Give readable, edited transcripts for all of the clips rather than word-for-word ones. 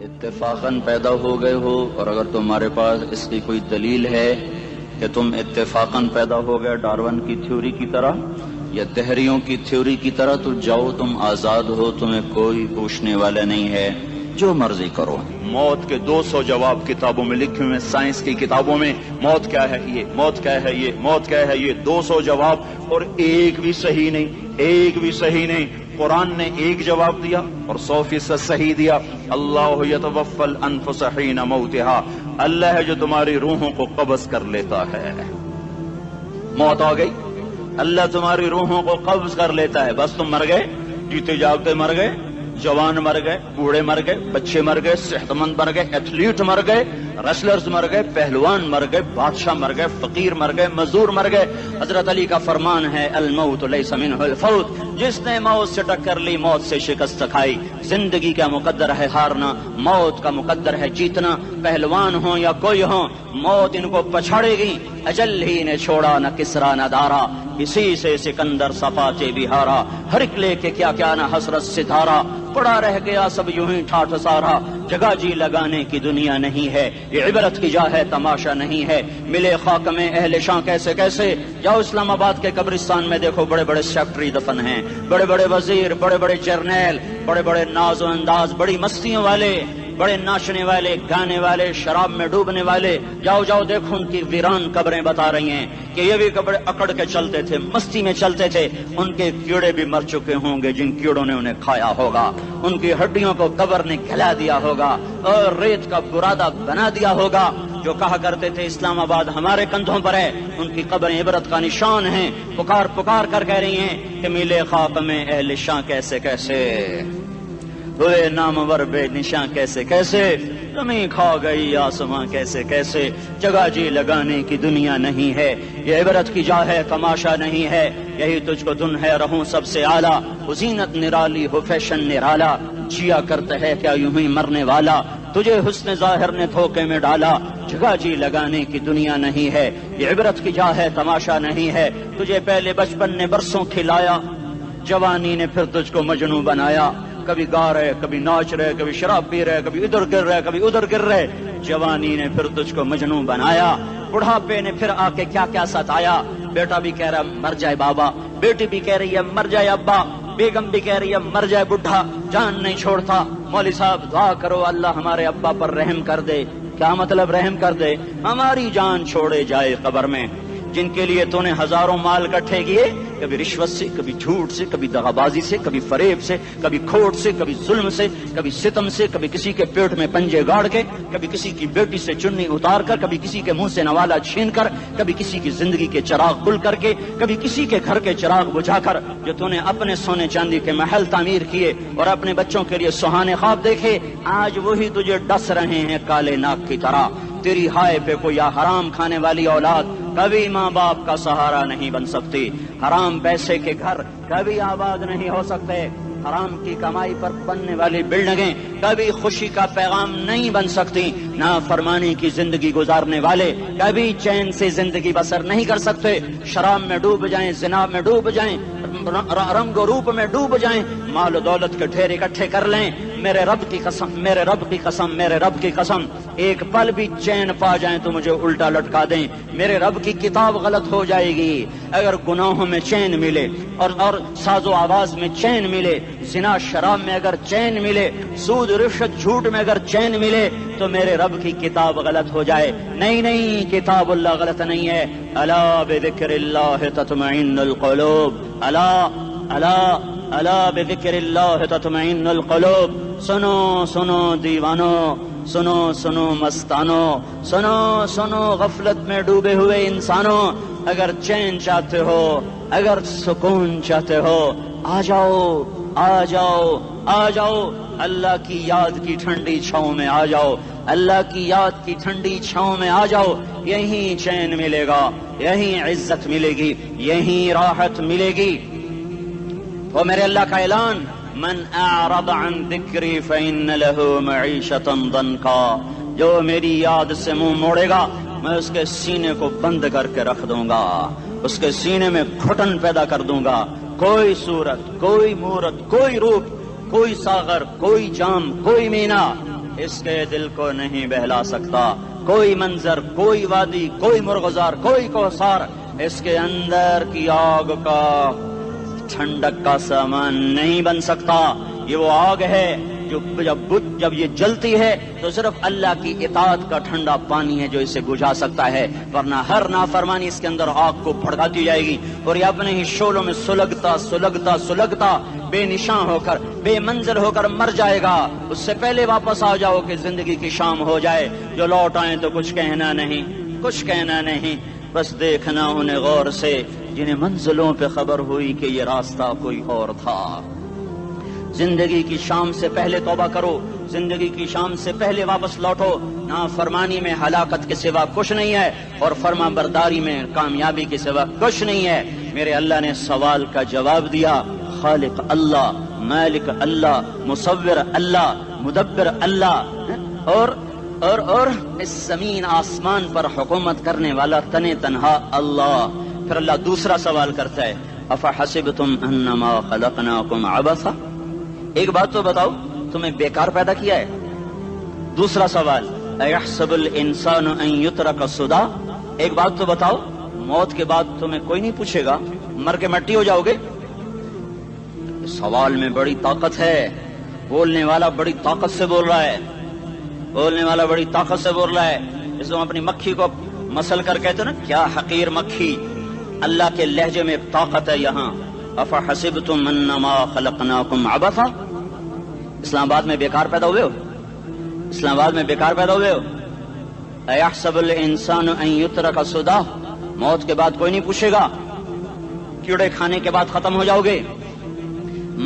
اتفاقاً پیدا ہو گئے ہو، اور اگر تمہارے پاس اس کی کوئی دلیل ہے کہ تم اتفاقاً پیدا ہو گئے ڈارون کی تھیوری کی طرح یا دہریوں کی تھیوری کی طرح، تو جاؤ، تم آزاد ہو، تمہیں کوئی پوچھنے والا نہیں ہے، جو مرضی کرو۔ موت کے 200 جواب کتابوں میں لکھے ہوئے ہیں، سائنس کی کتابوں میں موت کیا ہے یہ، موت کیا ہے یہ، موت کیا ہے یہ، 200 جواب، اور ایک بھی صحیح نہیں، ایک بھی صحیح نہیں۔ قرآن نے ایک جواب دیا اور 100% صحیح دیا۔ اللہ یتوفی الانفس حین موتها، اللہ ہے جو تمہاری روحوں کو قبض کر لیتا ہے۔ موت آ گئی، اللہ تمہاری روحوں کو قبض کر لیتا ہے، بس تم مر گئے، جیتے جاگتے مر گئے، جوان مر گئے، بوڑھے مر گئے، بچے مر گئے، صحت مند مر گئے، ایتھلیٹ مر گئے، ریسلرز مر گئے، پہلوان مر گئے، بادشاہ مر گئے، فقیر مر گئے، مزدور مر گئے۔ حضرت علی کا فرمان ہے الموت لیس منہ الفوت، جس نے موت سے ٹکر لی موت سے شکست کھائی۔ زندگی کا مقدر ہے ہارنا، موت کا مقدر ہے جیتنا۔ پہلوان ہوں یا کوئی ہوں، موت ان کو پچھاڑے گی۔ اجل ہی نے چھوڑا نہ کسرا نہ دارا، اسی سے سکندر صفاتے بہارا۔ ہر ایک لے کے کیا کیا نہ حسرت ستارہ، پڑا رہ گیا سب یوں ہی ٹھاٹھ سارا۔ جگہ جی لگانے کی دنیا نہیں ہے، یہ عبرت کی جا ہے تماشا نہیں ہے۔ ملے خاک میں اہل شاں کیسے کیسے، جاؤ اسلام آباد کے قبرستان میں دیکھو، بڑے بڑے سیکٹری دفن ہیں، بڑے بڑے وزیر، بڑے بڑے جرنیل، بڑے بڑے ناز و انداز، بڑی مستیوں والے، بڑے ناچنے والے، گانے والے، شراب میں ڈوبنے والے۔ جاؤ جاؤ دیکھو ان کی ویران قبریں بتا رہی ہیں کہ یہ بھی قبر اکڑ کے چلتے تھے، مستی میں چلتے تھے۔ ان کے کیڑے بھی مر چکے ہوں گے جن کیڑوں نے انہیں کھایا ہوگا، ان کی ہڈیوں کو قبر نے گلا دیا ہوگا اور ریت کا برادہ بنا دیا ہوگا۔ جو کہا کرتے تھے اسلام آباد ہمارے کندھوں پر ہے، ان کی قبریں عبرت کا نشان ہیں۔ پکار پکار کر کہہ رہی ہیں کہ ملے خاک میں اہل شاں کیسے کیسے، ہوئے نامور بے نشاں کیسے کیسے، زمین کھا گئی آسماں کیسے کیسے۔ جگہ جی لگانے کی دنیا نہیں ہے، یہ عبرت کی جا ہے تماشا نہیں ہے۔ یہی تجھ کو دن ہے رہوں سب سے اعلیٰ، وہ زینت نرالی ہو فیشن نرالا۔ جیا کرتا ہے کیا یوں ہی مرنے والا، تجھے حسن ظاہر نے دھوکے میں ڈالا۔ جگہ جی لگانے کی دنیا نہیں ہے، یہ عبرت کی جا ہے تماشا نہیں ہے۔ تجھے پہلے بچپن نے برسوں کھلایا، جوانی نے پھر تجھ کو مجنوں بنایا۔ کبھی گا رہے، کبھی ناچ رہے، کبھی شراب پی رہے، کبھی ادھر گر رہے، کبھی ادھر گر رہے۔ جوانی نے پھر تجھ کو مجنوں بنایا، بڑھاپے نے پھر آ کے کیا کیا ستایا۔ بیٹا بھی کہہ رہا مر جائے بابا، بیٹی بھی کہہ رہی ہے مر جائے ابا، بیگم بھی کہہ رہی ہے مر جائے بڈھا، جان نہیں چھوڑتا۔ مولوی صاحب دعا کرو اللہ ہمارے ابا پر رحم کر دے۔ کیا مطلب رحم کر دے؟ ہماری جان چھوڑے جائے قبر میں۔ جن کے لیے تو نے ہزاروں مال اکٹھے کیے، کبھی رشوت سے، کبھی جھوٹ سے، کبھی دغابازی سے، کبھی فریب سے، کبھی کھوٹ سے، کبھی ظلم سے، کبھی ستم سے، کبھی کسی کے پیٹ میں پنجے گاڑ کے، کبھی کسی کی بیٹی سے چنی اتار کر، کبھی کسی کے منہ سے نوالا چھین کر، کبھی کسی کی زندگی کے چراغ کھل کر کے، کبھی کسی کے گھر کے چراغ بجھا کر۔ جو تو نے اپنے سونے چاندی کے محل تعمیر کیے اور اپنے بچوں کے لیے سہانے خواب دیکھے، آج وہی تجھے ڈس رہے ہیں کالے ناک کی طرح۔ تیری ہائے پہ کوئی حرام کھانے والی اولاد کبھی ماں باپ کا سہارا نہیں بن سکتی۔ حرام پیسے کے گھر کبھی آباد نہیں ہو سکتے۔ حرام کی کمائی پر بننے والی بلڈنگیں کبھی خوشی کا پیغام نہیں بن سکتی۔ نافرمانی کی زندگی گزارنے والے کبھی چین سے زندگی بسر نہیں کر سکتے۔ شراب میں ڈوب جائیں، زنا میں ڈوب جائیں، رنگ و روپ میں ڈوب جائیں، مال و دولت کے ڈھیر اکٹھے کر لیں، میرے رب کی قسم، میرے رب کی قسم، میرے رب کی قسم، ایک پل بھی چین پا جائیں تو مجھے الٹا لٹکا دیں۔ میرے رب کی کتاب غلط ہو جائے گی اگر گناہوں میں چین ملے اور ساز و آواز میں چین ملے، زنا شراب میں اگر چین ملے، سود رشوت جھوٹ میں اگر چین ملے تو میرے رب کی کتاب غلط ہو جائے۔ نہیں نہیں، کتاب اللہ غلط نہیں ہے۔ الا بذکر اللہ تطمئن القلوب، الا الا الا بذکر اللہ تطمئن القلوب۔ سنو سنو دیوانو، سنو سنو مستانو، سنو سنو غفلت میں ڈوبے ہوئے انسانوں، اگر چین چاہتے ہو، اگر سکون چاہتے ہو، آ جاؤ آ جاؤ آ جاؤ، اللہ کی یاد کی ٹھنڈی چھاؤں میں آ جاؤ، اللہ کی یاد کی ٹھنڈی چھاؤں میں آ جاؤ۔ یہیں چین ملے گا، یہیں عزت ملے گی، یہیں راحت ملے گی۔ وہ میرے اللہ کا اعلان، من اعرض عن ذکری فإن له معیشۃ ضنکا، جو میری یاد سے منہ موڑے گا میں اس کے سینے کو بند کر کے رکھ دوں گا، اس کے سینے میں گھٹن پیدا کر دوں گا۔ کوئی صورت، کوئی مورت، کوئی روپ، کوئی ساغر، کوئی جام، کوئی مینا اس کے دل کو نہیں بہلا سکتا، کوئی منظر، کوئی وادی، کوئی مرغزار، کوئی کوثر اس کے اندر کی آگ کا ٹھنڈک کا سامان نہیں بن سکتا۔ یہ وہ آگ ہے جو جب یہ جلتی ہے تو صرف اللہ کی اطاعت کا ٹھنڈا پانی ہے جو اسے بجھا سکتا ہے، ورنہ ہر نافرمانی اس کے اندر آگ کو بھڑکاتی جائے گی اور یہ اپنے ہی شعلوں میں سلگتا بے نشان ہو کر، بے منزل ہو کر مر جائے گا۔ اس سے پہلے واپس آ جاؤ کہ زندگی کی شام ہو جائے، جو لوٹ آئیں تو کچھ کہنا نہیں، بس دیکھنا انہیں غور سے جنہیں منزلوں پہ خبر ہوئی کہ یہ راستہ کوئی اور تھا۔ زندگی کی شام سے پہلے توبہ کرو، زندگی کی شام سے پہلے واپس لوٹو۔ نافرمانی میں ہلاکت کے سوا کچھ نہیں ہے اور فرما برداری میں کامیابی کے سوا کچھ نہیں ہے۔ میرے اللہ نے سوال کا جواب دیا، خالق اللہ، مالک اللہ، مصور اللہ، مدبر اللہ، اور اس زمین آسمان پر حکومت کرنے والا تنے تنہا اللہ۔ پھر اللہ دوسرا سوال کرتا ہے، افحسبتم انما خلقناکم عبثا، ایک بات تو بتاؤ تمہیں بیکار پیدا کیا ہے؟ دوسرا سوال، ایحسب الانسان ان یترک سدی، ایک بات تو بتاؤ موت کے بعد تمہیں کوئی نہیں پوچھے گا، مر کے مٹی ہو جاؤ گے؟ سوال میں بڑی طاقت ہے، بولنے والا بڑی طاقت سے بول رہا ہے، اس کو اپنی مکھی کو مسل کر کہتے نا، کیا حقیر مکھی، اللہ کے لہجے میں طاقت ہے یہاں۔ افحسبتم انما خلقناکم عبثا، اسلام آباد میں بیکار پیدا ہوئے ہو؟ ایحسب الانسان ان یترک سدی، موت کے بعد کوئی نہیں پوچھے گا، کیڑے کھانے کے بعد ختم ہو جاؤ گے؟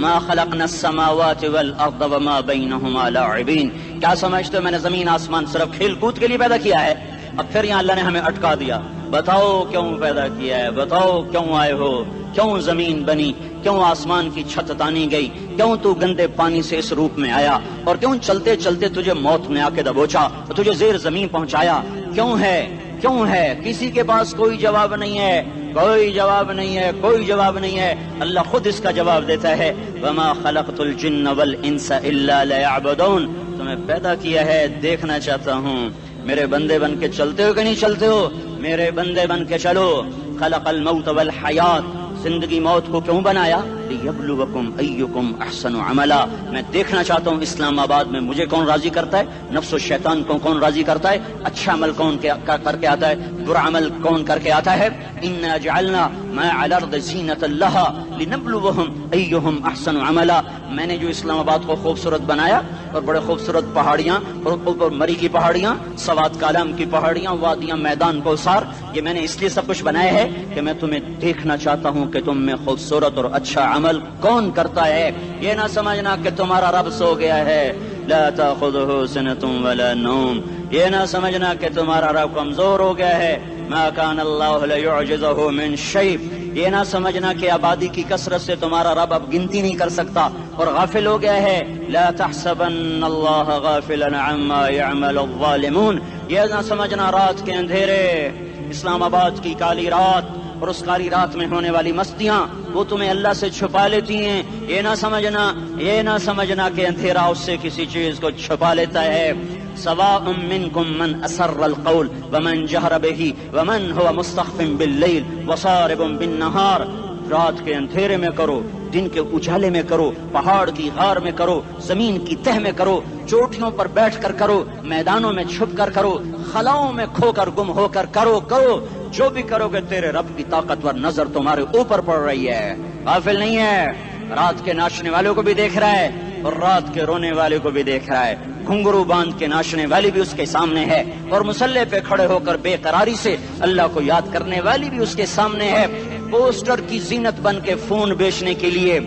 ما خلقنا السماوات والارض وما بینہما لاعبین، کیا سمجھتے ہو میں نے زمین آسمان صرف کھیل کود کے لیے پیدا کیا ہے؟ اب پھر یہاں اللہ نے ہمیں اٹکا دیا، بتاؤ کیوں پیدا کیا ہے، بتاؤ کیوں آئے ہو، کیوں زمین بنی، کیوں آسمان کی چھت تانی گئی، کیوں تو گندے پانی سے اس روپ میں آیا، اور کیوں چلتے چلتے تجھے موت نے آ کے دبوچا اور تجھے زیر زمین پہنچایا، کیوں ہے؟ کسی کے پاس کوئی جواب نہیں ہے، اللہ خود اس کا جواب دیتا ہے، وما خلقت الجن والانس الا لیعبدون، تمہیں پیدا کیا ہے دیکھنا چاہتا ہوں میرے بندے بن کے چلتے ہو کہ نہیں چلتے ہو، میرے بندے بن کے چلو۔ خلق الموت والحیات، زندگی موت کو کیوں بنایا؟ لیبلوکم ایکم احسن عملا، میں دیکھنا چاہتا ہوں اسلام آباد میں مجھے کون راضی کرتا ہے، نفس و شیطان کو کون راضی کرتا ہے، اچھا عمل کون کر کے آتا ہے، برا عمل کون کر کے آتا ہے۔ انا جعلنا ما علی الارض زینۃ لہا لنبلوہم ایہم احسن عملا، میں نے جو اسلام آباد کو خوبصورت بنایا اور بڑے خوبصورت پہاڑیاں اور اوپر مری کی پہاڑیاں، سوات کالام کی پہاڑیاں، وادیاں، میدان کوثر، یہ میں نے اس لیے سب کچھ بنایا ہے کہ میں تمہیں دیکھنا چاہتا ہوں کہ تم میں خوبصورت اور اچھا عمل کون کرتا ہے۔ یہ نہ سمجھنا کہ تمہارا رب سو گیا ہے، لا تاخذہ سنۃ ولا نوم، یہ نہ سمجھنا کہ تمہارا رب کمزور ہو گیا ہے، ما کان اللہ لیعجزہ من شیء، یہ نہ سمجھنا کہ آبادی کی کثرت سے تمہارا رب اب گنتی نہیں کر سکتا اور غافل ہو گیا ہے، لا تحسبن اللہ غافلا عما يعمل الظالمون، یہ نہ سمجھنا رات کے اندھیرے، اسلام آباد کی کالی رات اور اس کالی رات میں ہونے والی مستیاں وہ تمہیں اللہ سے چھپا لیتی ہیں، یہ نہ سمجھنا کہ اندھیرا اس سے کسی چیز کو چھپا لیتا ہے۔ سواء منکم من اسر القول ومن جہر بہ ومن هو مستخف باللیل وصارب بالنہار، رات کے اندھیرے میں کرو، دن کے اجالے میں کرو، پہاڑ کی غار میں کرو، زمین کی تہ میں کرو، چوٹیوں پر بیٹھ کر کرو، میدانوں میں چھپ کر کرو، خلاؤں میں کھو کر گم ہو کر کرو، جو بھی کرو گے تیرے رب کی طاقتور نظر تمہارے اوپر پڑ رہی ہے، غافل نہیں ہے، رات کے ناچنے والوں کو بھی دیکھ رہا ہے اور رات کے رونے والے کو بھی دیکھ رہا ہے، گھنگرو باندھ کے ناچنے والی بھی اس کے سامنے ہے اور مسلح پہ کھڑے ہو کر بے قراری سے اللہ کو یاد کرنے والی بھی اس کے سامنے ہے، پوسٹر کی زینت بن کے فون بیچنے کے لیے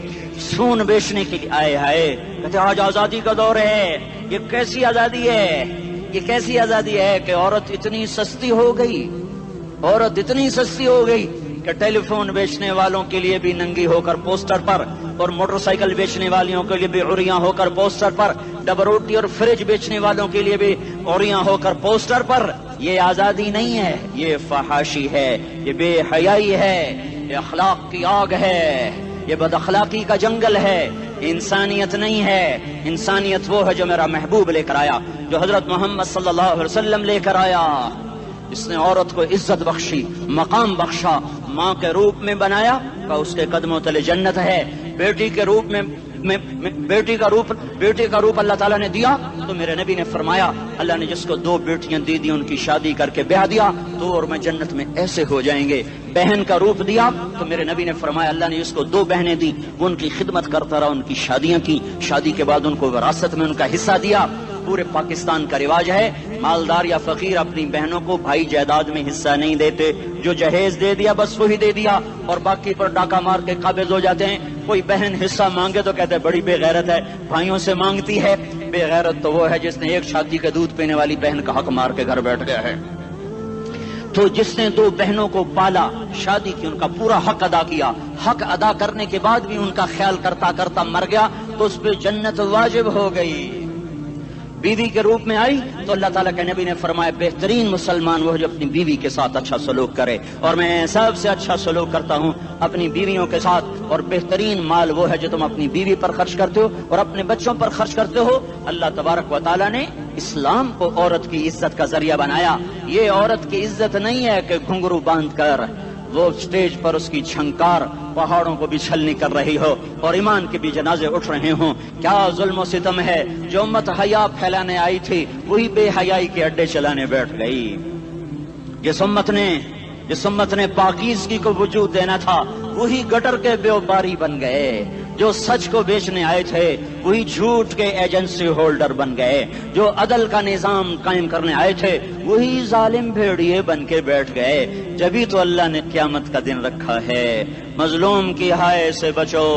آئے ہائے کہتے آج آزادی کا دور ہے، یہ کیسی آزادی ہے کہ عورت اتنی سستی ہو گئی کہ ٹیلی فون بیچنے والوں کے لیے بھی ننگی ہو کر پوسٹر پر اور موٹر سائیکل بیچنے والوں کے لیے بھی عریاں ہو کر پوسٹر پر، ڈبل روٹی اور فریج بیچنے والوں کے لیے بھی عریاں ہو کر پوسٹر پر۔ یہ آزادی نہیں ہے، یہ فحاشی ہے، یہ بے حیائی ہے، یہ اخلاق کی آگ ہے، یہ بد اخلاقی کا جنگل ہے، انسانیت نہیں ہے. انسانیت وہ ہے جو میرا محبوب لے کر آیا، جو حضرت محمد صلی اللہ علیہ وسلم لے کر آیا، جس نے عورت کو عزت بخشی، مقام بخشا، ماں کے روپ میں بنایا، کہ اس کے قدموں تلے جنت ہے. بیٹی کے روپ میں بیٹی کا روپ اللہ تعالیٰ نے دیا، تو میرے نبی نے فرمایا اللہ نے جس کو 2 بیٹیاں دی ان کی شادی کر کے بیاہ دیا تو اور میں جنت میں ایسے ہو جائیں گے. بہن کا روپ دیا تو میرے نبی نے فرمایا اللہ نے جس کو 2 بہنیں دی وہ ان کی خدمت کرتا رہا، ان کی شادیاں کی، شادی کے بعد ان کو وراثت میں ان کا حصہ دیا. پورے پاکستان کا رواج ہے مالدار یا فقیر اپنی بہنوں کو بھائی جائیداد میں حصہ نہیں دیتے، جو جہیز دے دیا بس وہی دے دیا اور باقی پر ڈاکہ مار کے قابض ہو جاتے ہیں. کوئی بہن حصہ مانگے تو کہتے ہیں بڑی بے غیرت ہے، بھائیوں سے مانگتی ہے. بے غیرت تو وہ ہے جس نے ایک شادی کے دودھ پینے والی بہن کا حق مار کے گھر بیٹھ گیا ہے. تو جس نے 2 بہنوں کو پالا، شادی کی، ان کا پورا حق ادا کیا، حق ادا کرنے کے بعد بھی ان کا خیال کرتا کرتا مر گیا تو اس پہ جنت واجب ہو گئی. بیوی کے روپ میں آئی تو اللہ تعالیٰ کے نبی نے فرمایا بہترین مسلمان وہ جو اپنی بیوی کے ساتھ اچھا سلوک کرے، اور میں سب سے اچھا سلوک کرتا ہوں اپنی بیویوں کے ساتھ. اور بہترین مال وہ ہے جو تم اپنی بیوی پر خرچ کرتے ہو اور اپنے بچوں پر خرچ کرتے ہو. اللہ تبارک و تعالیٰ نے اسلام کو عورت کی عزت کا ذریعہ بنایا. یہ عورت کی عزت نہیں ہے کہ گھنگرو باندھ کر وہ سٹیج پر اس کی چھنکار پہاڑوں کو بھی چھلنی کر رہی ہو اور ایمان کے بھی جنازے اٹھ رہے ہوں. کیا ظلم و ستم ہے، جو امت حیا پھیلانے آئی تھی وہی بے حیائی کے اڈے چلانے بیٹھ گئی. جس امت نے پاکیزگی کو وجود دینا تھا وہی گٹر کے بیوپاری بن گئے. جو سچ کو بیچنے آئے تھے وہی جھوٹ کے ایجنسی ہولڈر بن گئے. جو عدل کا نظام قائم کرنے آئے تھے وہی ظالم بھیڑیے بن کے بیٹھ گئے. جبھی تو اللہ نے قیامت کا دن رکھا ہے. مظلوم کی ہائے سے بچو.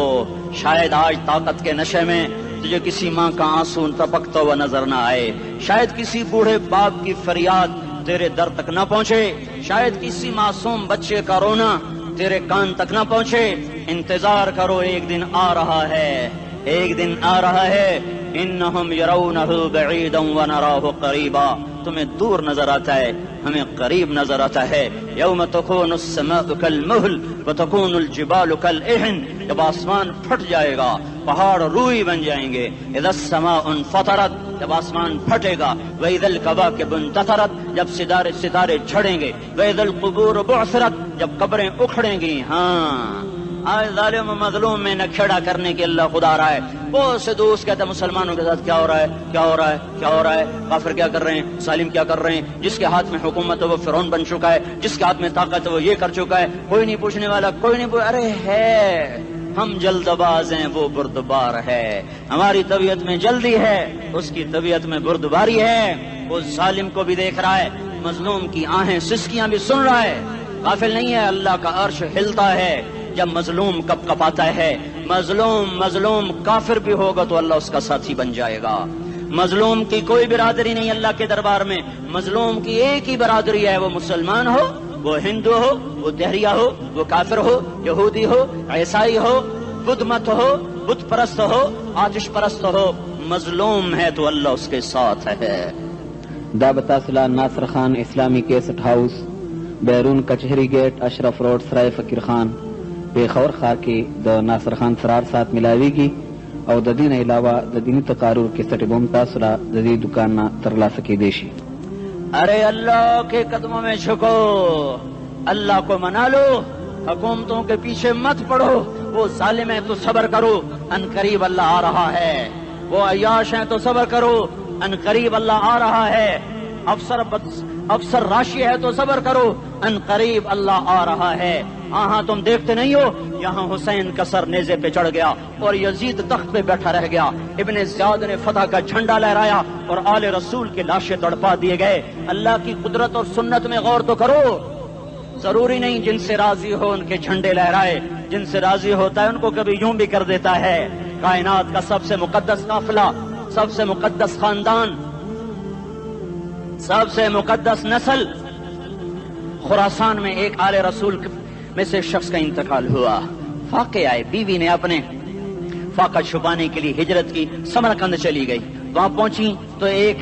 شاید آج طاقت کے نشے میں تجھے کسی ماں کا آنسو ٹپکتا ہوا نظر نہ آئے، شاید کسی بوڑھے باپ کی فریاد تیرے در تک نہ پہنچے، شاید کسی معصوم بچے کا رونا تیرے کان تک نہ پہنچے. انتظار کرو، ایک دن آ رہا ہے، ایک دن آ رہا ہے. انہم یرونہ بعیدا ونراہ قریبا. تمہیں دور نظر آتا ہے، ہمیں قریب نظر آتا ہے. یوم تکون السماء کالمہل وتکون الجبال کالعہن. جب آسمان پھٹ جائے گا پہاڑ روئی بن جائیں گے. اذا السماء انفطرت، جب آسمان پھٹے گا. واذا الکواکب انتثرت، جب ستارے جھڑیں گے. واذا القبور بعثرت، جب قبریں اکھڑیں گی. ہاں آج ظالم و مظلوم میں نہ کھیڑا کرنے کے اللہ خدا رہا ہے. بہت سے دوست کہتے ہیں مسلمانوں کے ساتھ کیا ہو رہا ہے، کیا ہو رہا ہے، کیا ہو رہا ہے، کافر کیا کر رہے ہیں، ظالم کیا کر رہے ہیں. جس کے ہاتھ میں حکومت ہے وہ فرعون بن چکا ہے، جس کے ہاتھ میں طاقت ہے وہ یہ کر چکا ہے. کوئی نہیں پوچھنے والا، کوئی نہیں ارے ہے ہم جلد باز ہیں وہ بردبار ہے. ہماری طبیعت میں جلدی ہے، اس کی طبیعت میں بردباری ہے. وہ ظالم کو بھی دیکھ رہا ہے، مظلوم کی آہیں سسکیاں بھی سن رہا ہے. غافل نہیں ہے، اللہ کا عرش ہلتا ہے جب مظلوم کپ کپاتا ہے. مظلوم کافر بھی ہوگا تو اللہ اس کا ساتھی بن جائے گا. مظلوم کی کوئی برادری نہیں اللہ کے دربار میں. مظلوم کی ایک ہی برادری ہے، وہ مسلمان ہو، وہ ہندو ہو، وہ دہریہ ہو، وہ کافر ہو، یہودی ہو، عیسائی ہو، بدھ مت ہو، بت پرست ہو، آتش پرست ہو. مظلوم ہے تو اللہ اس کے ساتھ ہے. دا بتاصلہ ناصر خان اسلامی کیسٹ ہاؤس، بیرون کچہری گیٹ، اشرف روڈ، سرائے فقیر خان، پیښور ښار کې د ناصر خان سرار سات ملاویږي او د دې نه علاوه د دیني تقارر کیسټ هم تاسو را د دې دکان نه ترلاسه کیدی شي. ارے اللہ کے قدموں میں جھکو، اللہ کو منا لو، حکومتوں کے پیچھے مت پڑو. وہ ظالم ہیں تو صبر کرو، ان قریب اللہ آ رہا ہے. وہ عیاش ہیں تو صبر کرو، ان قریب اللہ آ رہا ہے. افسر راشی ہے تو صبر کرو، ان قریب اللہ آ رہا ہے. ہاں تم دیکھتے نہیں ہو یہاں حسین کا سر نیزے پہ چڑھ گیا اور یزید تخت پہ بیٹھا رہ گیا. ابن زیاد نے فتح کا جھنڈا لہرایا اور آل رسول کے لاشیں تڑپا دیے گئے. اللہ کی قدرت اور سنت میں غور تو کرو. ضروری نہیں جن سے راضی ہو ان کے جھنڈے لہرائے، جن سے راضی ہوتا ہے ان کو کبھی یوں بھی کر دیتا ہے. کائنات کا سب سے مقدس قافلہ، سب سے مقدس خاندان، سب سے مقدس نسل، خراسان میں ایک آل رسول میں سے شخص کا انتقال ہوا. فاقے آئے، بیوی نے اپنے فاقہ چھپانے کے لیے ہجرت کی، سمرقند چلی گئی. وہاں پہنچی تو ایک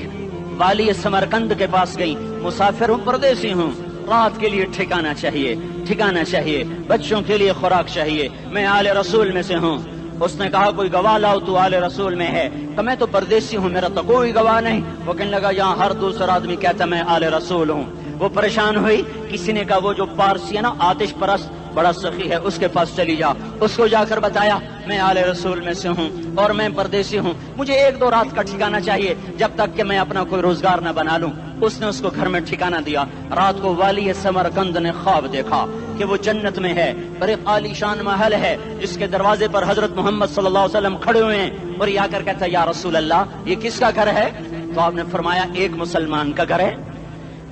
والی سمرقند کے پاس گئی. مسافر ہوں، پردیسی ہوں، رات کے لیے ٹھکانا چاہیے، بچوں کے لیے خوراک چاہیے، میں آل رسول میں سے ہوں. اس نے کہا کوئی گواہ لاؤ تو آل رسول میں ہے، تو میں تو پردیسی ہوں، میرا تو کوئی گواہ نہیں۔ وہ کہنے لگا یہاں ہر دوسرا آدمی کہتا میں آل رسول ہوں۔ وہ پریشان ہوئی، کسی نے کہا وہ جو پارسی ہے نا آتش پرست بڑا سخی ہے، اس کے پاس چلی جا۔ اس کو جا کر بتایا میں آل رسول میں سے ہوں اور میں پردیسی ہوں، مجھے 1-2 رات کا ٹھکانہ چاہیے جب تک کہ میں اپنا کوئی روزگار نہ بنا لوں۔ اس نے اس کو گھر میں ٹھکانہ دیا۔ رات کو والی سمرقند نے خواب دیکھا کہ وہ جنت میں ہے، بڑے عالی شان محل ہے جس کے دروازے پر حضرت محمد صلی اللہ علیہ وسلم کھڑے ہوئے ہیں، اور یہ آ کر کہتا ہے یا رسول اللہ یہ کس کا گھر ہے؟ تو آپ نے فرمایا ایک مسلمان کا گھر ہے۔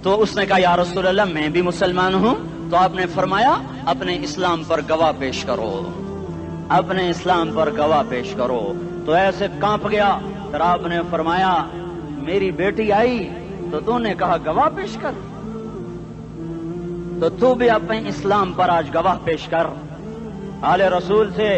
تو اس نے کہا یا رسول اللہ میں بھی مسلمان ہوں۔ تو آپ نے فرمایا اپنے اسلام پر گواہ پیش کرو، اپنے اسلام پر گواہ پیش کرو۔ تو ایسے کانپ گیا۔ پھر آپ نے فرمایا میری بیٹی آئی تو تو نے کہا گواہ پیش کر، تو تو بھی اپنے اسلام پر آج گواہ پیش کر۔ آل رسول سے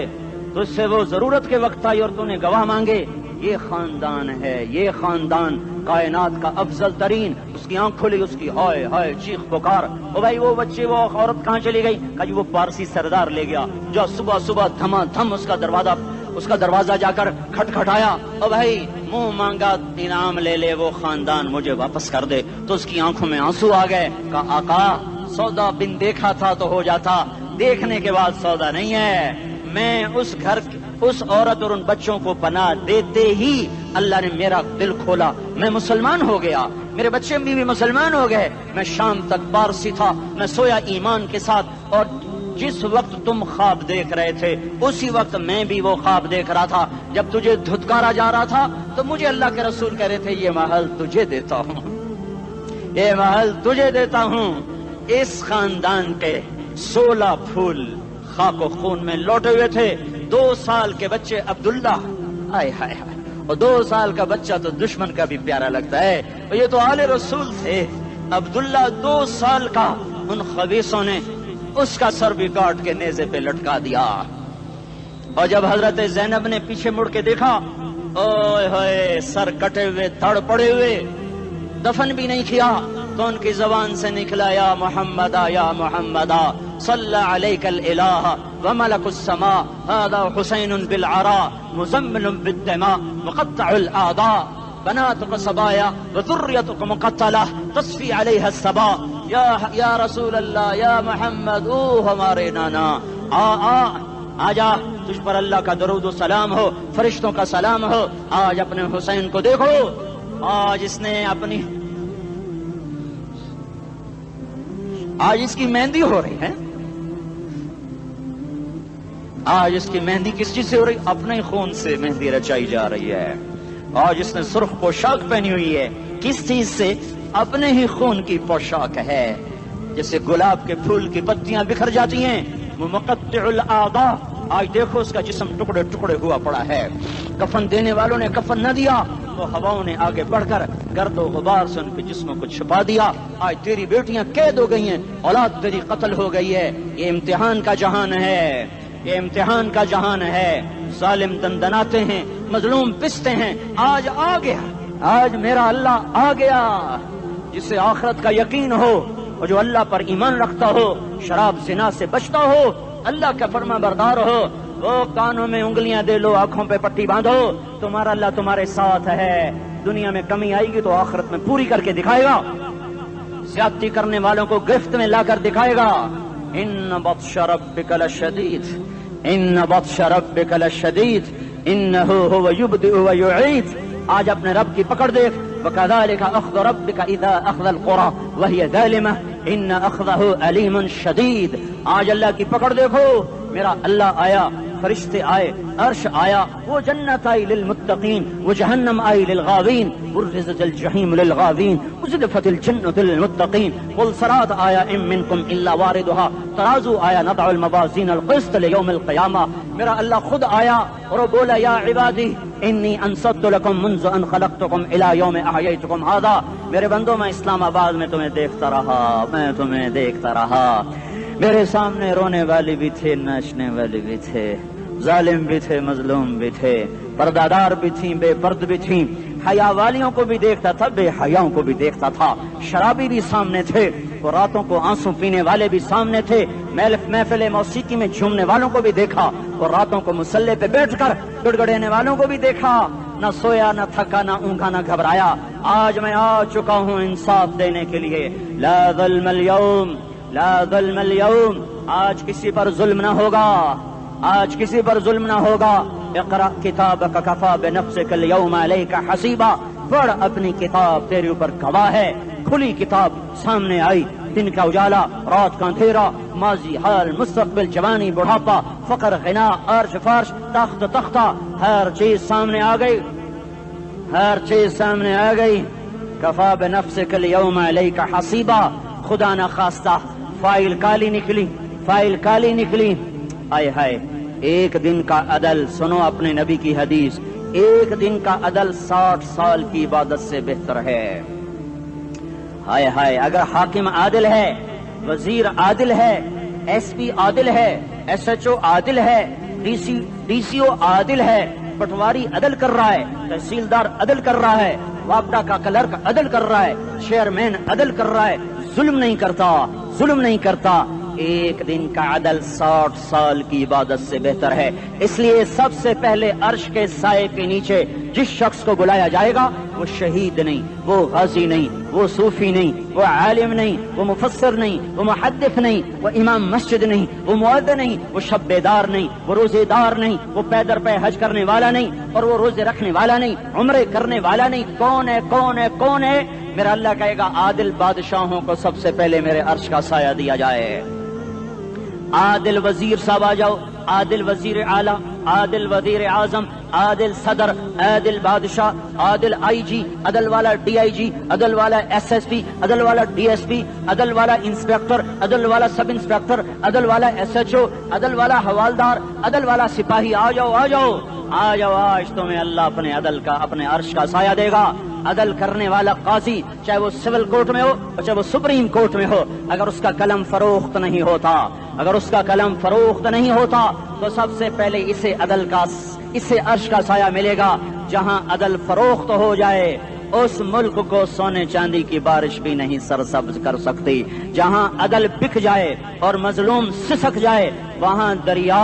تجھ سے وہ ضرورت کے وقت آئی اور تو نے گواہ مانگے۔ یہ خاندان ہے، یہ خاندان کائنات کا افضل ترین۔ اس کی آنکھ کھلی، اس کی ہائے ہائے چیخ پکار، او بھائی وہ بچے وہ عورت کہاں چلی گئی؟ کہا جی وہ پارسی سردار لے گیا، جو صبح صبح دھما دھم اس کا دروازہ جا کر کھٹکھٹایا، او بھائی منہ مانگا انعام لے لے، وہ خاندان مجھے واپس کر دے۔ تو اس کی آنکھوں میں آنسو آ گئے۔ کہا آقا سودا بن دیکھا تھا تو ہو جاتا، دیکھنے کے بعد سودا نہیں ہے۔ میں اس گھر اس عورت اور ان بچوں کو پناہ دیتے ہی اللہ نے میرا دل کھولا، میں مسلمان ہو گیا، میرے بچے بھی مسلمان ہو گئے۔ میں شام تک پارسی تھا، میں سویا ایمان کے ساتھ، اور جس وقت تم خواب دیکھ رہے تھے اسی وقت میں بھی وہ خواب دیکھ رہا تھا۔ جب تجھے دھتکارا جا رہا تھا تو مجھے اللہ کے رسول کہہ رہے تھے یہ محل تجھے دیتا ہوں، یہ محل تجھے دیتا ہوں۔ اس خاندان کے 16 پھول خاک و خون میں لوٹے ہوئے تھے۔ 2 سال کے بچے عبداللہ، ہائے ہائے ہائے، اور 2 سال کا بچہ تو دشمن کا بھی پیارا لگتا ہے، اور یہ تو آل رسول تھے۔ عبداللہ 2 سال کا، ان خبیثوں نے اس کا سر بھی کاٹ کے نیزے پہ لٹکا دیا۔ اور جب حضرت زینب نے پیچھے مڑ کے دیکھا، اوئے ہوئے سر کٹے ہوئے دھڑ پڑے ہوئے، دفن بھی نہیں کیا، تو ان کی زبان سے نکلا یا محمدہ یا محمدہ صلی علیک الالہ وملک السماء هذا حسین بالعراء مزمل بالدماء مقطع الاعضاء بناتك صبايا وذريتك مقتلہ تصفی علیہ الصبا۔ یا رسول اللہ یا محمد، او ہمارے نانا، آ جا، تجھ پر اللہ کا درود و سلام ہو، فرشتوں کا سلام ہو۔ آج اپنے حسین کو دیکھو، آج اس نے اپنی آج اس کی مہندی ہو رہی ہے، آج اس کی مہندی کس چیز سے ہو رہی؟ اپنے خون سے مہندی رچائی جا رہی ہے۔ آج اس نے سرخ پوشاک پہنی ہوئی ہے، کس چیز سے؟ اپنے ہی خون کی پوشاک ہے۔ جیسے گلاب کے پھول کی پتیاں بکھر جاتی ہیں، وہ مقطع الاعضاء، آج دیکھو اس کا جسم ٹکڑے ٹکڑے ہوا پڑا ہے۔ کفن دینے والوں نے کفن نہ دیا تو ہواؤں نے آگے بڑھ کر گرد و غبار سے ان کے جسموں کو چھپا دیا۔ آج تیری بیٹیاں قید ہو گئی ہیں، اولاد تیری قتل ہو گئی ہے۔ یہ امتحان کا جہان ہے، یہ امتحان کا جہان ہے۔ ظالم دندناتے ہیں، مظلوم پستے ہیں۔ آج آ گیا، آج میرا اللہ آ گیا، جسے آخرت کا یقین ہو اور جو اللہ پر ایمان رکھتا ہو، شراب زنا سے بچتا ہو، اللہ کا فرما بردار ہو، وہ کانوں میں انگلیاں دے لو، آنکھوں پہ پٹی باندھو، تمہارا اللہ تمہارے ساتھ ہے۔ دنیا میں کمی آئے گی تو آخرت میں پوری کر کے دکھائے گا، زیادتی کرنے والوں کو گرفت میں لا کر دکھائے گا۔ ان بطش ربک لشدید، ان بطش ربک لشدید انہ هو یبدئ ویعید۔ آج اپنے رب کی پکڑ دیکھ، وکذالک اخذ ربک اذا اخذ القری وہی ظالمہ ان اخذہ علیم شدید۔ آج اللہ کی پکڑ دیکھو، میرا اللہ آیا، فرشتے آئے، عرش آیا، وہ جنت آئی للمتقین، وہ جہنم آئی للغاوین، برزت الجحیم للغاوین، ازلفت الجنت للمتقین، قل صراط آیا ام منکم الا واردها، ترازو آیا نضع الموازین القسط لیوم القیامہ۔ میرا اللہ خود آیا اور وہ بولا یا عبادی انی انصت لکم منذ ان خلقتکم الی یوم احییتکم ھذا۔ میرے بندوں، میں اسلام آباد میں تمہیں دیکھتا رہا، میں تمہیں دیکھتا رہا، میرے سامنے رونے والی بھی تھے، ناچنے والی بھی تھے، ظالم بھی تھے، مظلوم بھی تھے، پردادار بھی تھیں، بے پرد بھی تھیں، حیا والیوں کو بھی دیکھتا تھا، بے حیاؤں کو بھی دیکھتا تھا، شرابی بھی سامنے تھے، وہ راتوں کو آنسو پینے والے بھی سامنے تھے، محفل موسیقی میں جھومنے والوں کو بھی دیکھا، اور راتوں کو مصلے پہ بیٹھ کر گڑگڑانے والوں کو بھی دیکھا، نہ سویا نہ تھکا نہ اونگا نہ گھبرایا۔ آج میں آ چکا ہوں انصاف دینے کے لیے، لا ظلم اليوم، لا ظلم اليوم، آج کسی پر ظلم نہ ہوگا، آج کسی پر ظلم نہ ہوگا۔ اقرأ کتابک کفی بنفسک اليوم علیک حسیبا، پڑھ اپنی کتاب، تیرے اوپر گواہ ہے۔ کھلی کتاب سامنے آئی، دن کا اجالا، رات کا اندھیرا، ماضی حال مستقبل جوانی بڑھاپا، فقر غنا، عرش فرش، تخت تختہ، ہر چیز سامنے آ گئی، ہر چیز سامنے آ گئی۔ کفی بنفسک اليوم علیک حسیبا، خدا نہ خواستہ فائل کالی نکلی، فائل کالی نکلی۔ آئے ہائے، ایک دن کا عدل، سنو اپنے نبی کی حدیث، ایک دن کا عدل 60 سال کی عبادت سے بہتر ہے۔ ہائے ہائے، اگر حاکم عادل ہے، وزیر عادل ہے، ایس پی عادل ہے، ایس ایچ او عادل ہے، ڈی سی او عادل ہے، پٹواری عدل کر رہا ہے، تحصیلدار عدل کر رہا ہے، وابڈا کا کلرک عدل کر رہا ہے، چیئرمین عدل کر رہا ہے، ظلم نہیں کرتا، ظلم نہیں کرتا، ایک دن کا عدل 60 سال کی عبادت سے بہتر ہے۔ اس لیے سب سے پہلے عرش کے سائے کے نیچے جس شخص کو بلایا جائے گا وہ شہید نہیں، وہ غازی نہیں، وہ صوفی نہیں، وہ عالم نہیں، وہ مفسر نہیں، وہ محدث نہیں، وہ امام مسجد نہیں، وہ مؤذن نہیں، وہ شب بیدار نہیں، وہ روزے دار نہیں، وہ پیدر پہ حج کرنے والا نہیں، اور وہ روزے رکھنے والا نہیں، عمرے کرنے والا نہیں۔ کون ہے، کون ہے، کون ہے؟ میرا اللہ کہے گا عادل بادشاہوں کو سب سے پہلے میرے عرش کا سایہ دیا جائے۔ عادل وزیر صاحب آ جاؤ، عادل وزیر اعلیٰ، عادل وزیر اعظم، عادل صدر، عادل بادشاہ، عادل آئی جی، عدل والا ڈی آئی جی، عدل والا ایس ایس پی، عدل والا ڈی ایس پی، عدل والا انسپیکٹر، عدل والا سب انسپیکٹر، عدل والا ایس ایچ او، عدل والا حوالدار، عدل والا سپاہی، آ جاؤ آ جاؤ آ جاؤ، آج تمہیں اللہ اپنے عدل کا، اپنے عرش کا سایہ دے گا۔ عدل کرنے والا قاضی، چاہے وہ سول کورٹ میں ہو چاہے وہ سپریم کورٹ میں ہو، اگر اس کا قلم فروخت نہیں ہوتا، اگر اس کا قلم فروخت نہیں ہوتا تو سب سے پہلے اسے عدل کا، اسے عرش کا سایہ ملے گا۔ جہاں عدل فروخت ہو جائے اس ملک کو سونے چاندی کی بارش بھی نہیں سرسبز کر سکتی۔ جہاں عدل بک جائے اور مظلوم سسک جائے وہاں دریا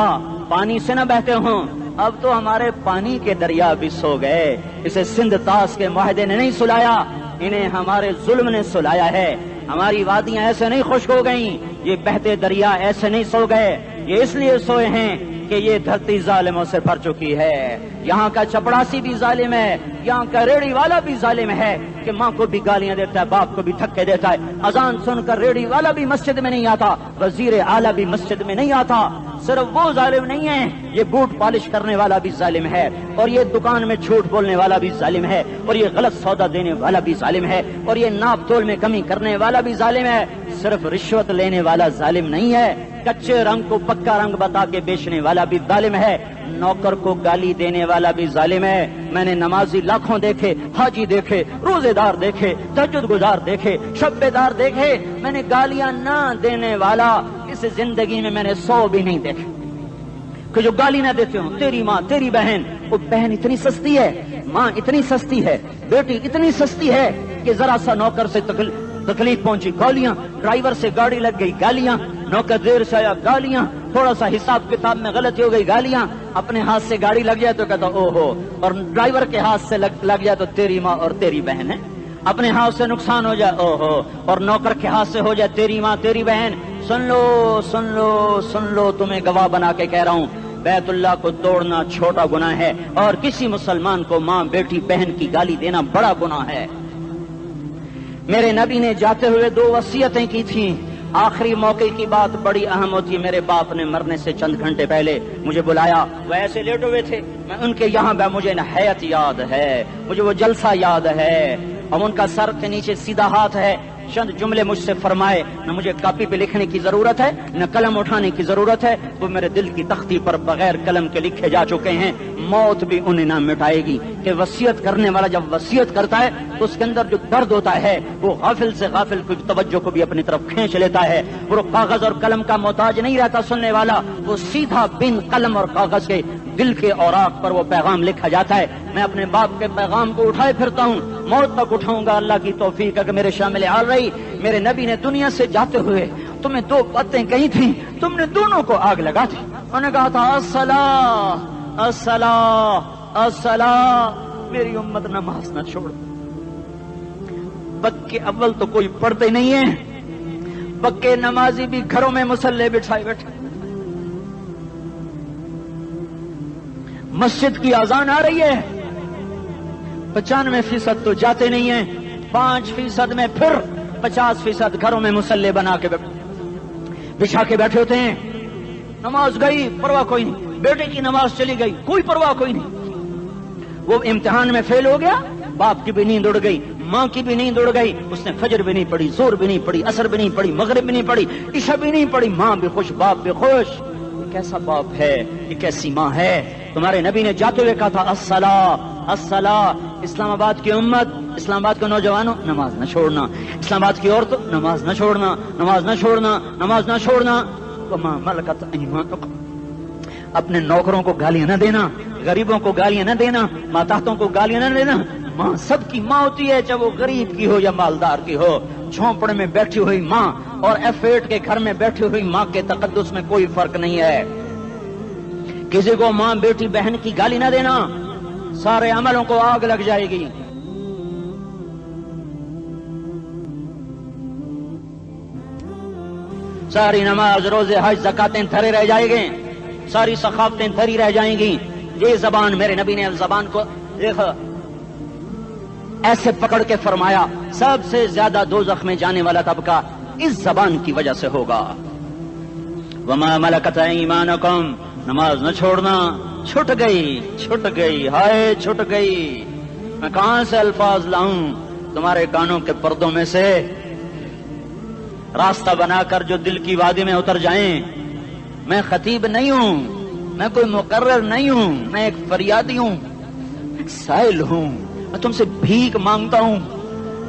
پانی سے نہ بہتے ہوں۔ اب تو ہمارے پانی کے دریا بھی سو گئے، اسے سندھ طاس کے معاہدے نے نہیں سلایا، انہیں ہمارے ظلم نے سلایا ہے۔ ہماری وادیاں ایسے نہیں خشک ہو گئیں، یہ بہتے دریا ایسے نہیں سو گئے، یہ اس لیے سوئے ہیں کہ یہ دھرتی ظالموں سے بھر چکی ہے۔ یہاں کا چپڑاسی بھی ظالم ہے، یہاں کا ریڑھی والا بھی ظالم ہے کہ ماں کو بھی گالیاں دیتا ہے، باپ کو بھی دھکے دیتا ہے۔ اذان سن کر ریڑھی والا بھی مسجد میں نہیں آتا، وزیر اعلیٰ بھی مسجد میں نہیں آتا۔ صرف وہ ظالم نہیں ہے، یہ بوٹ پالش کرنے والا بھی ظالم ہے، اور یہ دکان میں جھوٹ بولنے والا بھی ظالم ہے، اور یہ غلط سودا دینے والا بھی ظالم ہے، اور یہ ناپ تول میں کمی کرنے والا بھی ظالم ہے۔ صرف رشوت لینے والا ظالم نہیں ہے، کچے رنگ کو پکا رنگ بتا کے بیچنے والا بھی ظالم ہے، نوکر کو گالی دینے والا بھی ظالم ہے۔ میں نے نمازی لاکھوں دیکھے، حاجی دیکھے، روزے دار دیکھے، تہجد گزار دیکھے، شب بیدار دیکھے، میں نے گالیاں نہ دینے والا اس زندگی میں نے 100 بھی نہیں دیکھے کہ جو گالی نہ دیتے ہوں۔ تیری ماں، تیری بہن، وہ بہن اتنی سستی ہے، ماں اتنی سستی ہے، بیٹی اتنی سستی ہے کہ ذرا سا نوکر سے تکلیف پہنچی گالیاں، ڈرائیور سے گاڑی لگ گئی گالیاں، نوکر دیر سے آیا گالیاں، تھوڑا سا حساب کتاب میں غلطی ہو گئی گالیاں، اپنے ہاتھ سے گاڑی لگ جائے تو کہتا او ہو، اور ڈرائیور کے ہاتھ سے لگ جائے تو تیری ماں اور تیری بہن ہے، اپنے ہاتھ سے نقصان ہو جائے او ہو، اور نوکر کے ہاتھ سے ہو جائے تیری ماں تیری بہن۔ سن لو سن لو سن لو، تمہیں گواہ بنا کے کہہ رہا ہوں، بیت اللہ کو توڑنا چھوٹا گناہ ہے، اور کسی مسلمان کو ماں بیٹی بہن کی گالی دینا بڑا گناہ ہے۔ میرے نبی نے جاتے ہوئے 2 وصیتیں کی تھیں، آخری موقع کی بات بڑی اہم ہوتی ہے۔ میرے باپ نے مرنے سے چند گھنٹے پہلے مجھے بلایا، وہ ایسے لیٹے ہوئے تھے، میں ان کے یہاں مجھے نہایت یاد ہے، مجھے وہ جلسہ یاد ہے، اور ان کا سر کے نیچے سیدھا ہاتھ ہے۔ چند جملے مجھ سے فرمائے، نہ مجھے کاپی پہ لکھنے کی ضرورت ہے نہ قلم اٹھانے کی ضرورت ہے، وہ میرے دل کی تختی پر بغیر قلم کے لکھے جا چکے ہیں، موت بھی انہیں نہ مٹائے گی۔ کہ وصیت کرنے والا جب وصیت کرتا ہے تو اس کے اندر جو درد ہوتا ہے وہ غافل سے غافل کی توجہ کو بھی اپنی طرف کھینچ لیتا ہے. وہ کاغذ اور قلم کا محتاج نہیں رہتا سننے والا, وہ سیدھا بن قلم اور کاغذ کے دل کے اوراق پر وہ پیغام لکھا جاتا ہے. میں اپنے باپ کے پیغام کو اٹھائے پھرتا ہوں, موت تک اٹھاؤں گا. اللہ کی توفیق ہے کہ میرے شامل حال رہی. میرے نبی نے دنیا سے جاتے ہوئے تمہیں دو باتیں کہی تھیں, تم نے دونوں کو آگ لگا دی. انہوں نے کہا تھا الصلاۃ الصلاۃ الصلاۃ, میری امت نماز نہ چھوڑ. پکے اول تو کوئی پڑھتے نہیں ہے, پکے نمازی بھی گھروں میں مصلے بٹھائے بیٹھے. مسجد کی اذان آ رہی ہے, 95% تو جاتے نہیں ہیں, 5% میں پھر 50% گھروں میں مصلے بنا کے بچھا کے بیٹھے ہوتے ہیں. نماز گئی پرواہ کوئی نہیں, بیٹے کی نماز چلی گئی کوئی پرواہ کوئی نہیں. وہ امتحان میں فیل ہو گیا, باپ کی بھی نیند اڑ گئی, ماں کی بھی نیند اڑ گئی, اس نے فجر بھی نہیں پڑھی, زور بھی نہیں پڑھی, عصر بھی نہیں پڑھی, مغرب بھی نہیں پڑھی, عشاء بھی نہیں پڑھی. ماں بھی خوش باپ بھی خوش. یہ کیسا باپ ہے, یہ کیسی ماں ہے. تمہارے نبی نے جاتے ہوئے کہا تھا الصلاۃ الصلاۃ. اسلام آباد کی امت, اسلام آباد کے نوجوانوں نماز نہ چھوڑنا, اسلام آباد کی عورتوں نماز نہ چھوڑنا, نماز نہ چھوڑنا, نماز نہ چھوڑنا. وما ملکت ایمانکم, اپنے نوکروں کو گالیاں نہ دینا, غریبوں کو گالیاں نہ دینا, ماتحتوں کو گالیاں نہ دینا. ماں سب کی ماں ہوتی ہے, چاہے وہ غریب کی ہو یا مالدار کی ہو. جھونپڑے میں بیٹھی ہوئی ماں اور F8 کے گھر میں بیٹھی ہوئی ماں کے تقدس میں کوئی فرق نہیں ہے. کسی کو ماں بیٹی بہن کی گالی نہ دینا, سارے عملوں کو آگ لگ جائے گی. ساری نماز روزے حج زکاتیں دھرے رہ جائیں گے, ساری ثقافتیں دھری رہ جائیں گی. یہ زبان, میرے نبی نے زبان کو دیکھا ایسے پکڑ کے فرمایا سب سے زیادہ دوزخ میں جانے والا طبقہ اس زبان کی وجہ سے ہوگا. وما ملکت ایمانکم, نماز نہ چھوڑنا. چھٹ گئی ہائے چھٹ گئی. میں کہاں سے الفاظ لاؤں تمہارے کانوں کے پردوں میں سے, راستہ بنا کر جو دل کی وادی میں اتر جائیں. میں خطیب نہیں ہوں, میں کوئی مقرر نہیں ہوں, میں ایک فریادی ہوں, ایک سائل ہوں. میں تم سے بھیک مانگتا ہوں,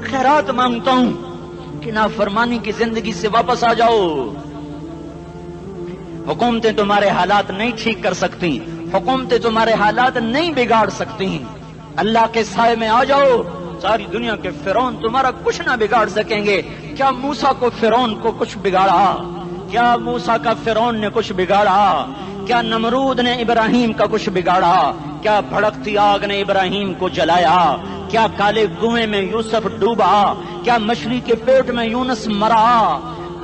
خیرات مانگتا ہوں کہ نافرمانی کی زندگی سے واپس آ جاؤ. حکومتیں تمہارے حالات نہیں ٹھیک کر سکتی, حکومتیں تمہارے حالات نہیں بگاڑ سکتی. اللہ کے سائے میں آ جاؤ. ساری دنیا کے فرعون تمہارا کچھ نہ بگاڑ سکیں گے. کیا موسیٰ کو فرعون کو کچھ بگاڑا؟ کیا موسیٰ کا فرعون نے کچھ بگاڑا؟ کیا نمرود نے ابراہیم کا کچھ بگاڑا؟ کیا بھڑکتی آگ نے ابراہیم کو جلایا؟ کیا کالے کنویں میں یوسف ڈوبا؟ کیا مچھلی کے پیٹ میں یونس مرا؟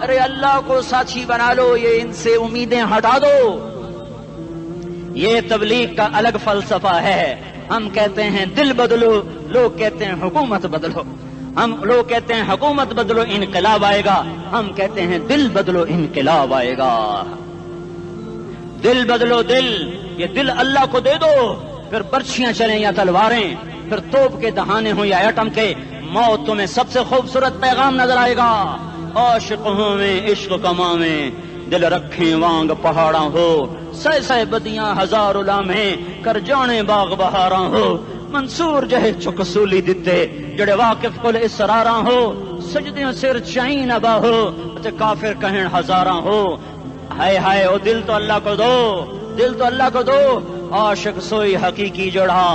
ارے اللہ کو ساتھی بنا لو, یہ ان سے امیدیں ہٹا دو. یہ تبلیغ کا الگ فلسفہ ہے. ہم کہتے ہیں دل بدلو, لوگ کہتے ہیں حکومت بدلو. لوگ کہتے ہیں حکومت بدلو انقلاب آئے گا, ہم کہتے ہیں دل بدلو انقلاب آئے گا. دل بدلو دل, یہ دل اللہ کو دے دو. پھر برچیاں چلیں یا تلواریں, پھر توپ کے دہانے ہوں یا ایٹم کے, موت تمہیں سب سے خوبصورت پیغام نظر آئے گا. عاشق ہوں میں عشق کما میں, دل رکھیں وانگ پہاڑاں ہو, سہ بدیاں ہزار لامیں کر جانے باغ بہاراں ہو. منصور جہے چکسولی دتے جڑے واقف کل اسراراں ہو, سجدیوں سر چائیں نبا ہو تے کافر کہیں ہزاراں ہو. ہائے ہائے او دل تو اللہ کو دو, دل تو اللہ کو دو. عاشق سوئی حقیقی جڑا,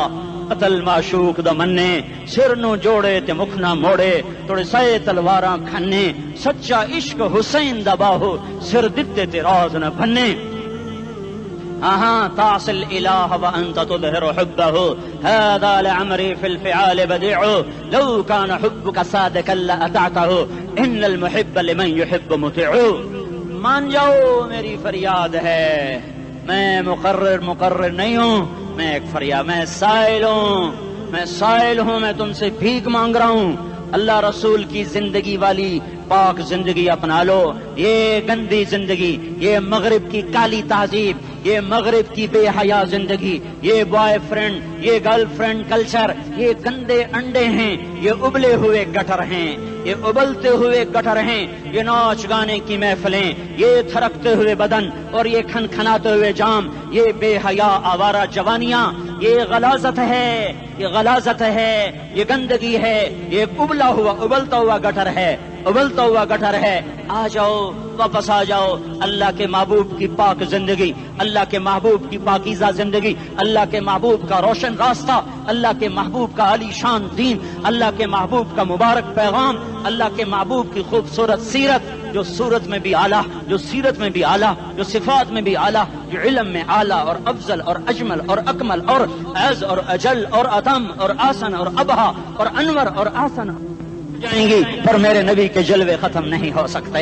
قتل معشوق دا مننے, سر نو جوڑے تے مکھ نہ موڑے, توڑے سائے تلواراں کھنے. سچا عشق حسین دا باہو, سر دتے تے راز نہ بھنے. تعصي الإله وأنت تظهر حبه, هذا لعمري في الفعال بديع, لو كان حبك صادقا لأطعته, إن المحب لمن يحب مطيع. مان جاؤ میری فریاد ہے, میں مقرر نہیں ہوں, میں ایک فریاد, میں سائل ہوں, میں تم سے بھیک مانگ رہا ہوں. اللہ رسول کی زندگی والی پاک زندگی اپنا لو. یہ گندی زندگی, یہ مغرب کی کالی تہذیب, یہ مغرب کی بے حیا زندگی, یہ بوائے فرینڈ, یہ گرل فرینڈ کلچر, یہ گندے انڈے ہیں, یہ ابلے ہوئے گٹر ہیں, یہ ابلتے ہوئے گٹر ہیں. یہ ناچ گانے کی محفلیں, یہ تھرکتے ہوئے بدن اور یہ کھنکھناتے ہوئے جام, یہ بے حیا آوارہ جوانیاں یہ غلاظت ہے، یہ غلاظت ہے، یہ گندگی ہے، یہ ابلتا ہوا گٹر ہے، ابلتا ہوا گٹر ہے۔ آ جاؤ، واپس آ جاؤ، اللہ کے محبوب کی پاک زندگی، اللہ کے محبوب کی پاکیزہ زندگی، اللہ کے محبوب کا روشن راستہ، اللہ کے محبوب کا عالی شان دین، اللہ کے محبوب کا مبارک پیغام، اللہ کے محبوب کی خوبصورت سیرت، جو صورت میں بھی اعلیٰ، جو سیرت میں بھی اعلیٰ، جو صفات میں بھی اعلیٰ، جو علم میں اعلیٰ اور افضل اور اجمل اور اکمل اور اعز اور اجل اور اتم اور آسن اور ابہا اور انور اور آسن جائیں گی، پر میرے نبی کے جلوے ختم نہیں ہو سکتے۔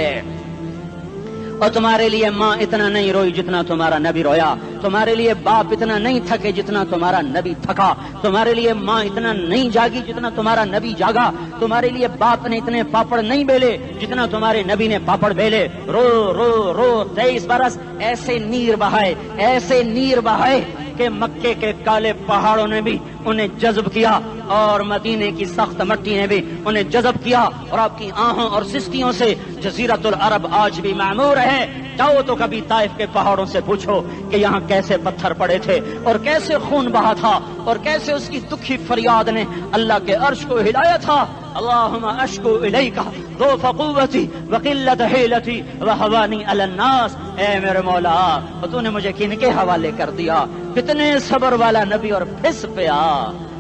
اور تمہارے لیے ماں اتنا نہیں روئی جتنا تمہارا نبی رویا، تمہارے لیے باپ اتنا نہیں تھکے جتنا تمہارا نبی تھکا، تمہارے لیے ماں اتنا نہیں جاگی جتنا تمہارا نبی جاگا، تمہارے لیے باپ نے اتنے پاپڑ نہیں بیلے جتنا تمہارے نبی نے پاپڑ بیلے۔ رو رو رو 23 برس ایسے نیر بہائے، ایسے نیر بہائے کہ مکے کے کالے پہاڑوں نے بھی انہیں جذب کیا اور مدینے کی سخت مٹی نے بھی انہیں جذب کیا، اور آپ کی آہوں اور سستیوں سے جزیرت العرب آج بھی معمور ہے۔ جاؤ تو کبھی طائف کے پہاڑوں سے پوچھو کہ یہاں کیسے پتھر پڑے تھے اور کیسے خون بہا تھا اور کیسے اس کی دکھی فریاد نے اللہ کے عرش کو ہلایا تھا۔ اللہم اشکو الیک ضعف قوتی وقلت حیلتی وہوانی علی الناس۔ اے میرے مولا، تو نے مجھے کن کے حوالے کر دیا؟ کتنے صبر والا نبی اور پھس پیا،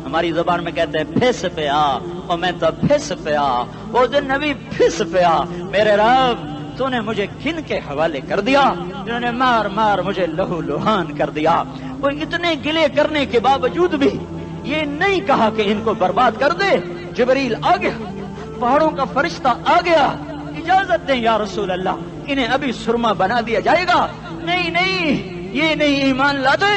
ہماری زبان میں کہتے ہیں پھس پیا، اور میں تو پھس پیا، وہ جو نبی پھس پیا۔ میرے رب، تو نے مجھے کن کے حوالے کر دیا جنہوں نے مار مار مجھے لہو لہان کر دیا؟ وہ اتنے گلے کرنے کے باوجود بھی یہ نہیں کہا کہ ان کو برباد کر دے۔ جبریل آ گیا، پہاڑوں کا فرشتہ آ گیا، اجازت دیں یا رسول اللہ، انہیں ابھی سرما بنا دیا جائے گا۔ نہیں نہیں، یہ نہیں ایمان لاتے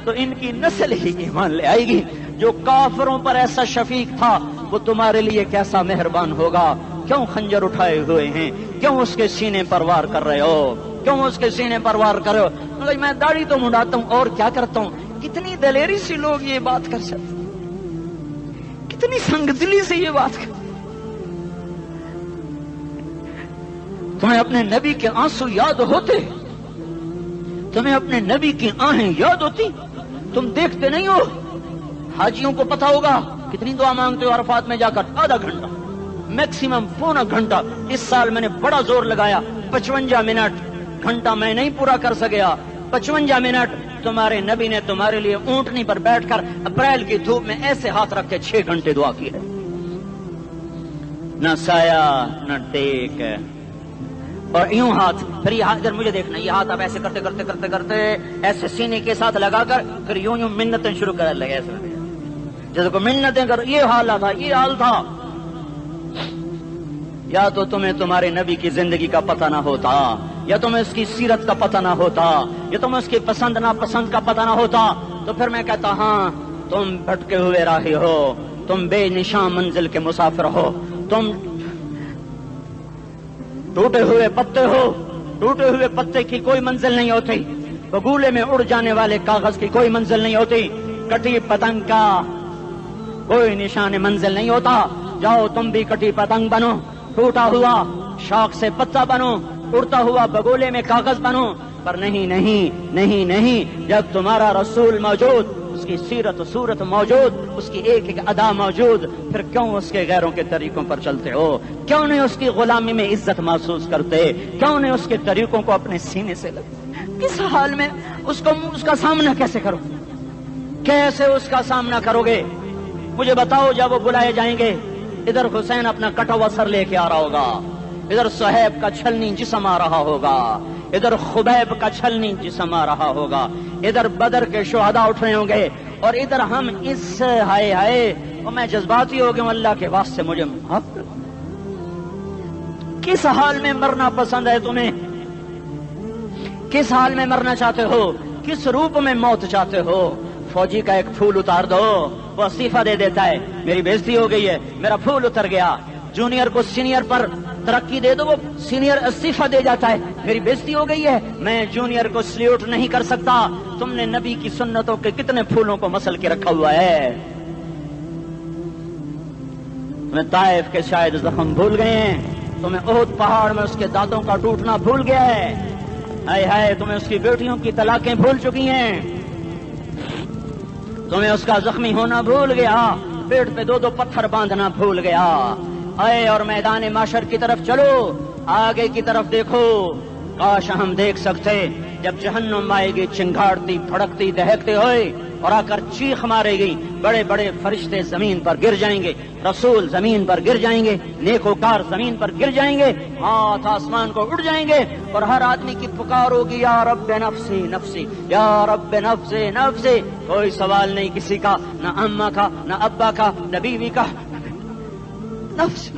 تو ان کی نسل ہی ایمان لے آئے گی۔ جو کافروں پر ایسا شفیق تھا وہ تمہارے لیے کیسا مہربان ہوگا؟ کیوں خنجر اٹھائے ہوئے ہیں؟ کیوں اس کے سینے پر وار کر رہے ہو؟ کیوں اس کے سینے پر وار کر رہے ہو؟ میں داڑھی تو منڈاتا ہوں اور کیا کرتا ہوں۔ کتنی دلیری سے لوگ یہ بات کر سکتے، کتنی سنگ دلی سے یہ بات کر۔ تمہیں اپنے نبی کے آنسو یاد ہوتے؟ تمہیں اپنے نبی کی آہیں یاد ہوتی؟ تم دیکھتے نہیں ہو؟ حاجیوں کو پتا ہوگا کتنی دعا مانگتے ہو عرفات میں جا کر؟ آدھا گھنٹہ، میکسیمم پونا گھنٹہ۔ اس سال میں نے بڑا زور لگایا، 55 منٹ، گھنٹہ میں نہیں پورا کر سکیا، 55 منٹ تمہارے نبی نے تمہارے لیے اونٹنی پر بیٹھ کر اپریل کی دھوپ میں ایسے ہاتھ رکھ کے 6 گھنٹے دعا کی ہے۔ نہ سایہ نہ ٹیک، اور یوں ہاتھ، پھر یہ ہاتھ ادھر مجھے دیکھنا، یہ ہاتھ آپ ایسے کرتے کرتے کرتے کرتے ایسے سینے کے ساتھ لگا کر پھر یوں یوں منتیں شروع کر لگے، ایسے جیسے کو منتیں کر۔ یہ حال تھا، یہ حال تھا۔ یا تو تمہیں تمہارے نبی کی زندگی کا پتہ نہ ہوتا، یا تمہیں اس کی سیرت کا پتہ نہ ہوتا، یا تمہیں اس کی پسند ناپسند کا پتہ نہ ہوتا، تو پھر میں کہتا ہاں تم بھٹکے ہوئے راہی ہو، تم بے نشان منزل کے مسافر ہو، تم ٹوٹے ہوئے پتے ہو۔ ٹوٹے ہوئے پتے کی کوئی منزل نہیں ہوتی، بگولے میں اڑ جانے والے کاغذ کی کوئی منزل نہیں ہوتی، کٹی پتنگ کا کوئی نشان منزل نہیں ہوتا۔ جاؤ تم بھی کٹی پتنگ بنو، ٹوٹا ہوا شاخ سے پتا بنو، اڑتا ہوا بگولے میں کاغذ بنو، پر نہیں نہیں نہیں نہیں، جب تمہارا رسول موجود، اس کی سیرت و صورت موجود، اس کی ایک ایک ادا موجود، پھر کیوں اس کے غیروں کے طریقوں پر چلتے ہو؟ کیوں نہیں اس کی غلامی میں عزت محسوس کرتے؟ کیوں نہیں اس کے طریقوں کو اپنے سینے سے لگتے؟ کس حال میں اس کا سامنا کیسے کرو؟ کیسے اس کا سامنا کرو گے؟ مجھے بتاؤ، جب وہ بلائے جائیں گے، ادھر حسین اپنا کٹا ہوا سر لے کے آ رہا ہوگا، ادھر صہیب کا چھلنی جسم آ رہا ہوگا، ادھر خبیب کا چھلنی جسم آ رہا ہوگا، ادھر بدر کے شہداء اٹھ رہے ہوں گے، اور ادھر ہم اس ہائے ہائے، اور میں جذباتی ہو گیا ہوں، اللہ کے واسطے مجھے معاف کرو۔ کس حال میں مرنا پسند ہے تمہیں؟ کس حال میں مرنا چاہتے ہو؟ کس روپ میں موت چاہتے ہو؟ فوجی کا ایک پھول اتار دو، وہ استعفیٰ دے دیتا ہے، میری بےزتی ہو گئی ہے، میرا پھول اتر گیا۔ جونیئر کو سینئر پر ترقی دے دو، وہ سینئر استعفیٰ دے جاتا ہے، میری بےزتی ہو گئی ہے، میں جونیئر کو سلیوٹ نہیں کر سکتا۔ تم نے نبی کی سنتوں کے کتنے پھولوں کو مسل کے رکھا ہوا ہے؟ تمہیں طائف کے شاید زخم بھول گئے ہیں، تمہیں احد پہاڑ میں اس کے دانتوں کا ٹوٹنا بھول گیا ہے، ہائے ہائے تمہیں اس کی بیٹیوں کی طلاقیں بھول چکی ہیں۔ تمہیں اس کا زخمی ہونا بھول گیا، پیٹ پہ 2 پتھر باندھنا بھول گیا۔ آئے اور میدان معاشر کی طرف چلو، آگے کی طرف دیکھو۔ کاش ہم دیکھ سکتے جب جہنم آئے گی چنگاڑتی پھڑکتی دہکتے ہوئے اور آ کر چیخ مارے گی، بڑے بڑے فرشتے زمین پر گر جائیں گے، رسول زمین پر گر جائیں گے، نیکوکار زمین پر گر جائیں گے، ہاتھ آسمان کو اڑ جائیں گے، اور ہر آدمی کی پکار ہوگی یا رب نفسی نفسی، یا رب نفسی نفسی۔ کوئی سوال نہیں کسی کا، نہ اماں کا، نہ ابا کا، نہ بیوی کا، نفس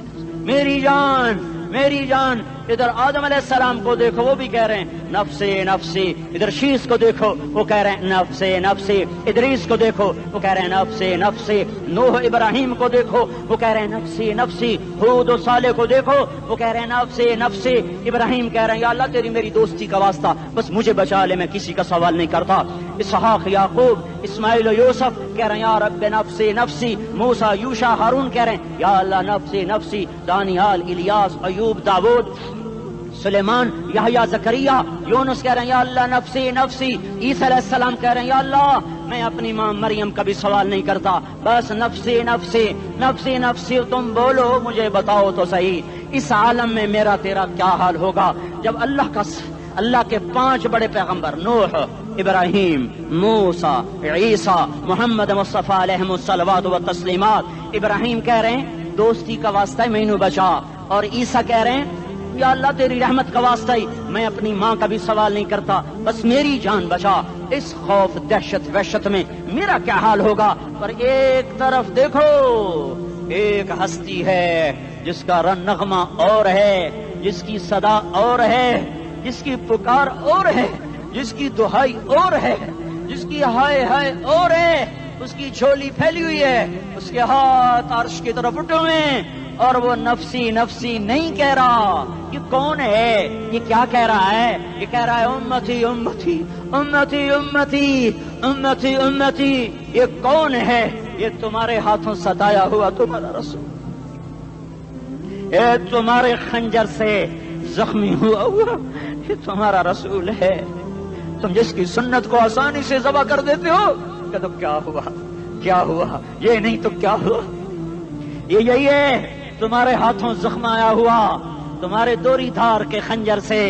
میری جان میری جان۔ ادھر آدم علیہ السلام کو دیکھو، وہ بھی کہہ رہے ہیں نفسی نفسی۔ ادھر شیس کو دیکھو، وہ کہہ رہے ہیں نفسی نفسی۔ ادریس کو دیکھو، وہ کہہ رہے ہیں نفسی نفسی۔ نوح ابراہیم کو دیکھو، وہ کہہ رہے ہیں نفسی نفسی۔ ہود و صالح کو دیکھو، وہ کہہ رہے ہیں نفسی نفسی۔ ابراہیم کہہ رہے ہیں یا اللہ تیری میری دوستی کا واسطہ، بس مجھے بچا لے، میں کسی کا سوال نہیں کرتا۔ اسحاق، یعقوب، اسماعیل و یوسف کہہ رہے ہیں یا رب نفسی نفسی۔ موسیٰ، یوشع، ہارون کہہ رہے ہیں یا اللہ نفسی نفسی۔ دانیال، الیاس، ایوب، داؤد، سلیمان، یحییٰ، زکریا، یونس کہہ رہے ہیں یا اللہ نفسی نفسی۔ عیسیٰ علیہ السلام کہہ رہے ہیں یا اللہ میں اپنی ماں مریم کا بھی سوال نہیں کرتا، بس نفسی نفسی نفسی نفسی۔ تم بولو، مجھے بتاؤ تو صحیح، اس عالم میں میرا تیرا کیا حال ہوگا جب اللہ کے 5 بڑے پیغمبر نوح، ابراہیم، موسیٰ، عیسیٰ، محمد مصطفیٰ علیہ الصلوات و تسلیمات۔ ابراہیم کہہ رہے ہیں دوستی کا واسطہ ہے مینوں بچا، اور عیسیٰ کہہ رہے ہیں یا اللہ تیری رحمت کا واسطہ ہی میں اپنی ماں کا بھی سوال نہیں کرتا، بس میری جان بچا۔ اس خوف دہشت وحشت میں میرا کیا حال ہوگا؟ پر ایک طرف دیکھو، ایک ہستی ہے جس کا نغمہ اور ہے، جس کی صدا اور ہے، جس کی پکار اور ہے، جس کی دہائی اور ہے، جس کی ہائے ہائے اور ہے۔ اس کی جھولی پھیلی ہوئی ہے، اس کے ہاتھ عرش کی طرف اٹھے ہوئے ہیں، اور وہ نفسی نفسی نہیں کہہ رہا۔ یہ کون ہے؟ یہ کیا کہہ رہا ہے؟ یہ کہہ رہا ہے امتی امتی امتی امتی امتی امتی۔ یہ کون ہے؟ یہ تمہارے ہاتھوں ستایا ہوا تمہارا رسول، یہ تمہارے خنجر سے زخمی ہوا یہ تمہارا رسول ہے۔ تم جس کی سنت کو آسانی سے ذبح کر دیتے ہو، کہ تو کیا ہوا کیا ہوا، یہ نہیں تو کیا ہوا۔ یہ یہی ہے تمہارے ہاتھوں زخم آیا ہوا، تمہارے دوری دھار کے خنجر سے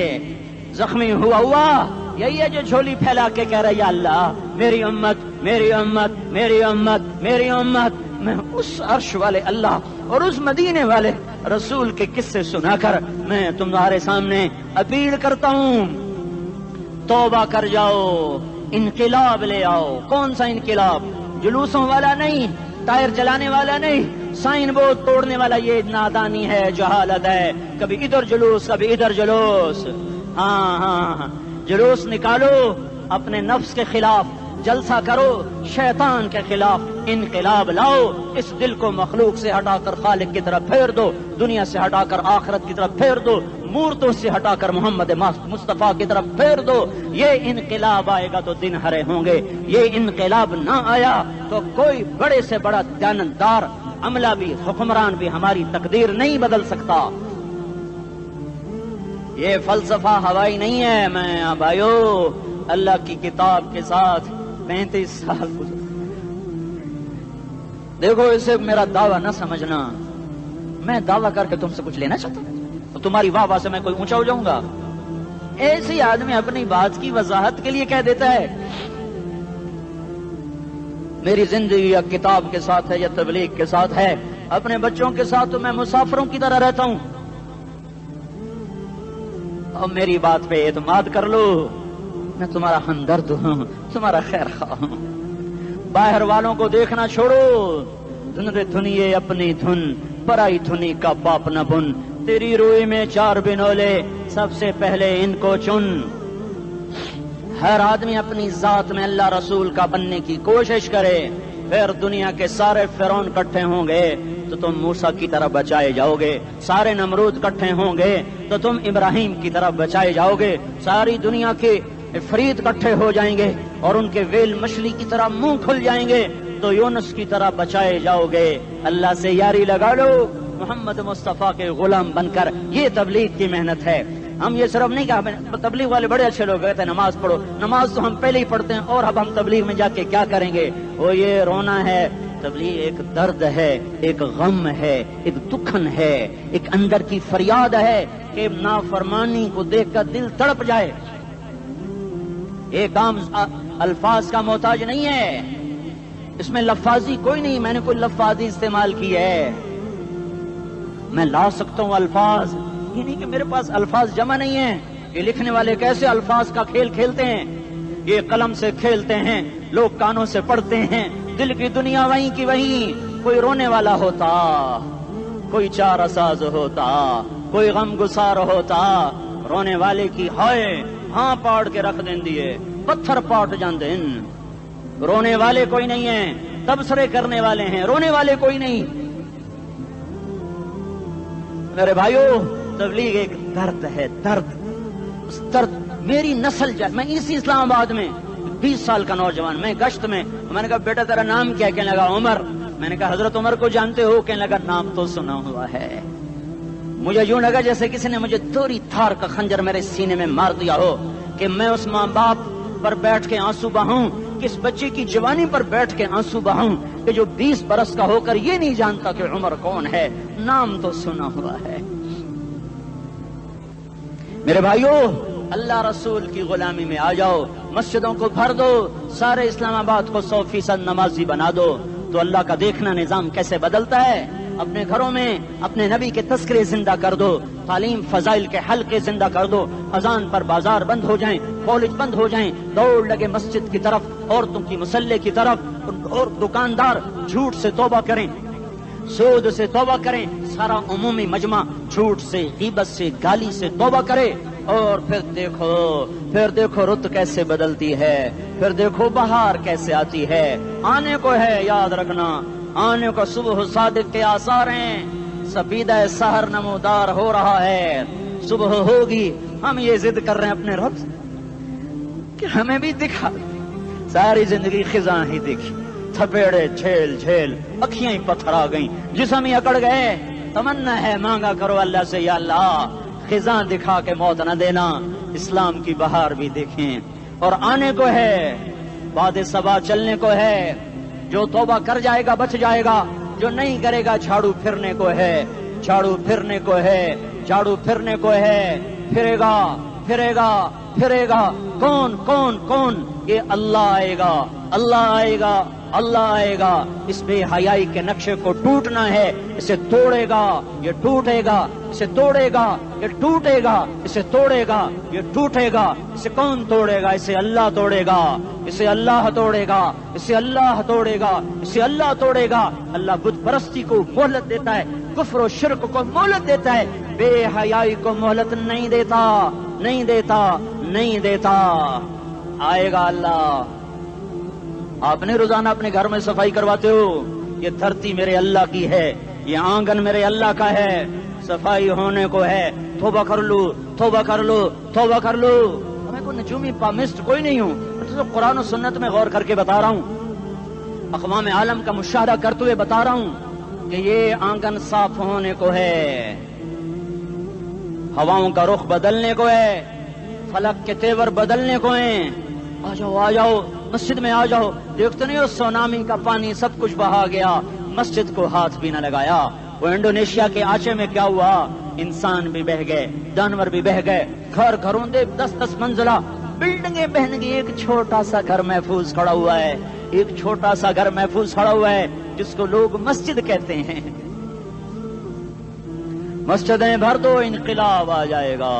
زخمی ہوا یہی ہے جو جھولی پھیلا کے کہہ رہا یا اللہ میری امت میری امت میری امت میری امت۔ میں اس عرش والے اللہ اور اس مدینے والے رسول کے قصے سنا کر میں تمہارے سامنے اپیل کرتا ہوں، توبہ کر جاؤ، انقلاب لے آؤ۔ کون سا انقلاب؟ جلوسوں والا نہیں، ٹائر چلانے والا نہیں، سائن بورڈ توڑنے والا، یہ نادانی ہے، جہالت ہے۔ کبھی ادھر جلوس کبھی ادھر جلوس۔ ہاں جلوس نکالو، اپنے نفس کے خلاف جلسہ کرو، شیطان کے خلاف انقلاب لاؤ۔ اس دل کو مخلوق سے ہٹا کر خالق کی طرف پھیر دو، دنیا سے ہٹا کر آخرت کی طرف پھیر دو، مورتوں سے ہٹا کر محمد مصطفیٰ کی طرف پھیر دو۔ یہ انقلاب آئے گا تو دن ہرے ہوں گے، یہ انقلاب نہ آیا تو کوئی بڑے سے بڑا دیانتدار عملہ بھی، حکمران بھی ہماری تقدیر نہیں بدل سکتا۔ یہ فلسفہ ہوائی نہیں ہے۔ میں بھائیو اللہ کی کتاب کے ساتھ 35 سال گزر، دیکھو اسے میرا دعویٰ نہ سمجھنا، میں دعویٰ کر کے تم سے کچھ لینا چاہتا ہوں تو تمہاری واہ واہ سے میں کوئی اونچا ہو جاؤں گا؟ ایسی آدمی اپنی بات کی وضاحت کے لیے کہہ دیتا ہے میری زندگی یا کتاب کے ساتھ ہے یا تبلیغ کے ساتھ ہے، اپنے بچوں کے ساتھ تو میں مسافروں کی طرح رہتا ہوں، اور میری بات پہ اعتماد کر لو، میں تمہارا ہمدرد ہوں، تمہارا خیر خواہ ہوں۔ باہر والوں کو دیکھنا چھوڑو، دھن دھنیے اپنی دھن، پرائی دھنی کا پاپ نہ بن، تیری روئی میں 4 بنولے، سب سے پہلے ان کو چن۔ ہر آدمی اپنی ذات میں اللہ رسول کا بننے کی کوشش کرے، پھر دنیا کے سارے فرعون اکٹھے ہوں گے تو تم موسیٰ کی طرف بچائے جاؤ گے، سارے نمرود اکٹھے ہوں گے تو تم ابراہیم کی طرف بچائے جاؤ گے، ساری دنیا کے افریت اکٹھے ہو جائیں گے اور ان کے ویل مچھلی کی طرح منہ کھل جائیں گے تو یونس کی طرح بچائے جاؤ گے۔ اللہ سے یاری لگا لو، محمد مصطفیٰ کے غلام بن کر، یہ تبلیغ کی محنت ہے۔ ہم یہ صرف نہیں کہا تبلیغ والے بڑے اچھے لوگ کہتے ہیں نماز پڑھو، نماز تو ہم پہلے ہی پڑھتے ہیں اور اب ہم تبلیغ میں جا کے کیا کریں گے؟ وہ یہ رونا ہے، تبلیغ ایک درد ہے، ایک غم ہے، ایک دکھن ہے، ایک اندر کی فریاد ہے کہ نافرمانی کو دیکھ کر دل تڑپ جائے۔ ایک عام الفاظ کا محتاج نہیں ہے، اس میں لفاظی کوئی نہیں، میں نے کوئی لفاظی استعمال کی ہے، میں لا سکتا ہوں الفاظ، یہ نہیں کہ میرے پاس الفاظ جمع نہیں ہیں۔ یہ لکھنے والے کیسے الفاظ کا کھیل کھیلتے ہیں، یہ قلم سے کھیلتے ہیں، لوگ کانوں سے پڑھتے ہیں، دل کی دنیا وہیں کی وہیں۔ کوئی رونے والا ہوتا، کوئی چارہ ساز ہوتا، کوئی غم گسار ہوتا، رونے والے کی ہائے ہاں پاڑ کے رکھ دیں دیے، پتھر پاٹ جاندے۔ رونے والے کوئی نہیں ہیں، تبصرے کرنے والے ہیں، رونے والے کوئی نہیں۔ میرے بھائیو، تبلیغ ایک درد ہے، درد، اس درد میری نسل جائے۔ میں اسی اسلام آباد میں 20 سال کا نوجوان، میں گشت میں نے کہا بیٹا تیرا نام کیا؟ کہنے لگا عمر۔ میں نے کہا حضرت عمر کو جانتے ہو؟ کہنے لگا نام تو سنا ہوا ہے۔ مجھے یوں لگا جیسے کسی نے مجھے دوری تھار کا خنجر میرے سینے میں مار دیا ہو، کہ میں اس ماں باپ پر بیٹھ کے آنسو بہاؤں، کس بچے کی جوانی پر بیٹھ کے آنسو بہاؤں کہ جو 20 برس کا ہو کر یہ نہیں جانتا کہ عمر کون ہے، نام تو سنا ہوا ہے۔ میرے بھائیو، اللہ رسول کی غلامی میں آ جاؤ، مسجدوں کو بھر دو، سارے اسلام آباد کو 100% نمازی بنا دو، تو اللہ کا دیکھنا نظام کیسے بدلتا ہے۔ اپنے گھروں میں اپنے نبی کے تذکرے زندہ کر دو، تعلیم فضائل کے حلقے زندہ کر دو، اذان پر بازار بند ہو جائیں، کالج بند ہو جائیں، دوڑ لگے مسجد کی طرف، عورتوں کی مصلے کی طرف، اور دکاندار جھوٹ سے توبہ کریں، سود سے توبہ کریں، سارا عمومی مجمع جھوٹ سے، غیبت سے، گالی سے توبہ کرے، اور پھر دیکھو رت کیسے بدلتی ہے، پھر دیکھو بہار کیسے آتی ہے۔ آنے کو ہے، یاد رکھنا، آنے کو صبح صادق کے آثار ہیں، سپیدہ سحر نمودار ہو رہا ہے، صبح ہوگی۔ ہم یہ ضد کر رہے ہیں اپنے رب سے کہ ہمیں بھی دکھا، ساری زندگی خزاں ہی دیکھی، تھپیڑے جھیل جھیل، اکھیاں ہی پتھر آ گئیں، جسم ہی اکڑ گئے۔ تمنا ہے مانگا کرو اللہ سے، یا اللہ خزاں دکھا کے موت نہ دینا، اسلام کی بہار بھی دیکھیں۔ اور آنے کو ہے، باد صبا چلنے کو ہے، جو توبہ کر جائے گا بچ جائے گا، جو نہیں کرے گا جھاڑو پھرنے کو ہے، جھاڑو پھرنے کو ہے، جھاڑو پھرنے کو ہے، پھرے گا پھرے گا پھرے گا۔ کون کون کون؟ یہ اللہ آئے گا، اللہ آئے گا، اللہ آئے گا۔ اس بے حیائی کے نقشے کو ٹوٹنا ہے، اسے توڑے گا، یہ ٹوٹے گا، اسے توڑے گا، یہ ٹوٹے گا، اسے توڑے گا، یہ ٹوٹے گا۔ اسے کون توڑے گا؟ اسے اللہ توڑے گا، اسے اللہ توڑے گا، اسے اللہ توڑے گا، اسے اللہ توڑے گا۔ اللہ بت پرستی کو مہلت دیتا ہے، کفر و شرک کو مہلت دیتا ہے، بے حیائی کو مہلت نہیں دیتا، نہیں دیتا، نہیں دیتا۔ آئے گا اللہ۔ آپ نے روزانہ اپنے گھر میں صفائی کرواتے ہو، یہ دھرتی میرے اللہ کی ہے، یہ آنگن میرے اللہ کا ہے، صفائی ہونے کو ہے، توبہ کر لو، توبہ کر لو، توبہ کر لو۔ میں کوئی نجومی پامسٹ کوئی نہیں ہوں، میں تو قرآن و سنت میں غور کر کے بتا رہا ہوں، اقوام عالم کا مشاہدہ کرتے ہوئے بتا رہا ہوں کہ یہ آنگن صاف ہونے کو ہے، ہواؤں کا رخ بدلنے کو ہے، فلک کے تیور بدلنے کو ہیں۔ آ جاؤ آ جاؤ، مسجد میں آ جاؤ۔ دیکھتے نہیں ہو سونامی کا پانی سب کچھ بہا گیا، مسجد کو ہاتھ بھی نہ لگایا۔ وہ انڈونیشیا کے آچے میں کیا ہوا؟ انسان بھی بہ گئے، جانور بھی بہ گئے، گھر گھروں دے 10-10 منزلہ بلڈنگیں بہن گئی، ایک چھوٹا سا گھر محفوظ کھڑا ہوا ہے، ایک چھوٹا سا گھر محفوظ کھڑا ہوا ہے جس کو لوگ مسجد کہتے ہیں۔ مسجدیں بھر دو، انقلاب آ جائے گا۔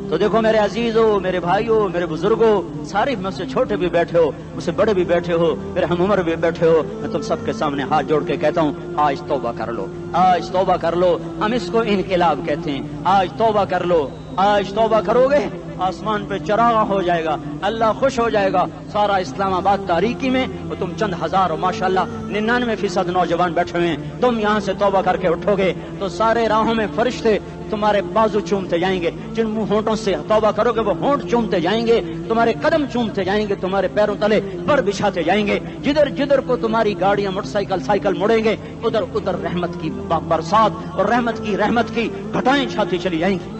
تو دیکھو میرے عزیزو، میرے بھائیو، میرے بزرگوں، سارے مجھ سے چھوٹے بھی بیٹھے ہو، مجھ سے بڑے بھی بیٹھے ہو، میرے ہم عمر بھی بیٹھے ہو، میں تم سب کے سامنے ہاتھ جوڑ کے کہتا ہوں آج توبہ کر لو، آج توبہ کر لو۔ ہم اس کو انقلاب کہتے ہیں۔ آج توبہ کر لو، آج توبہ کرو گے، آسمان پہ چراغ ہو جائے گا، اللہ خوش ہو جائے گا۔ سارا اسلام آباد تاریکی میں اور تم چند ہزار اور ماشاءاللہ 99% نوجوان بیٹھے ہوئے ہیں، تم یہاں سے توبہ کر کے اٹھو گے تو سارے راہوں میں فرشتے تمہارے بازو چومتے جائیں گے، جن منہ ہونٹوں سے توبہ کرو گے وہ ہونٹ چومتے جائیں گے، تمہارے قدم چومتے جائیں گے، تمہارے پیروں تلے پر بچھاتے جائیں گے، جدھر جدھر کو تمہاری گاڑیاں موٹر سائیکل مڑیں گے ادھر ادھر رحمت کی برسات اور رحمت کی گھٹائیں چھاتی چلی جائیں گی۔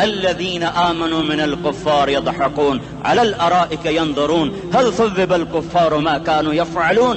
الذين آمنوا من الكفار يضحكون على الأرائك ينظرون هل ثوب الكفار ما كانوا يفعلون।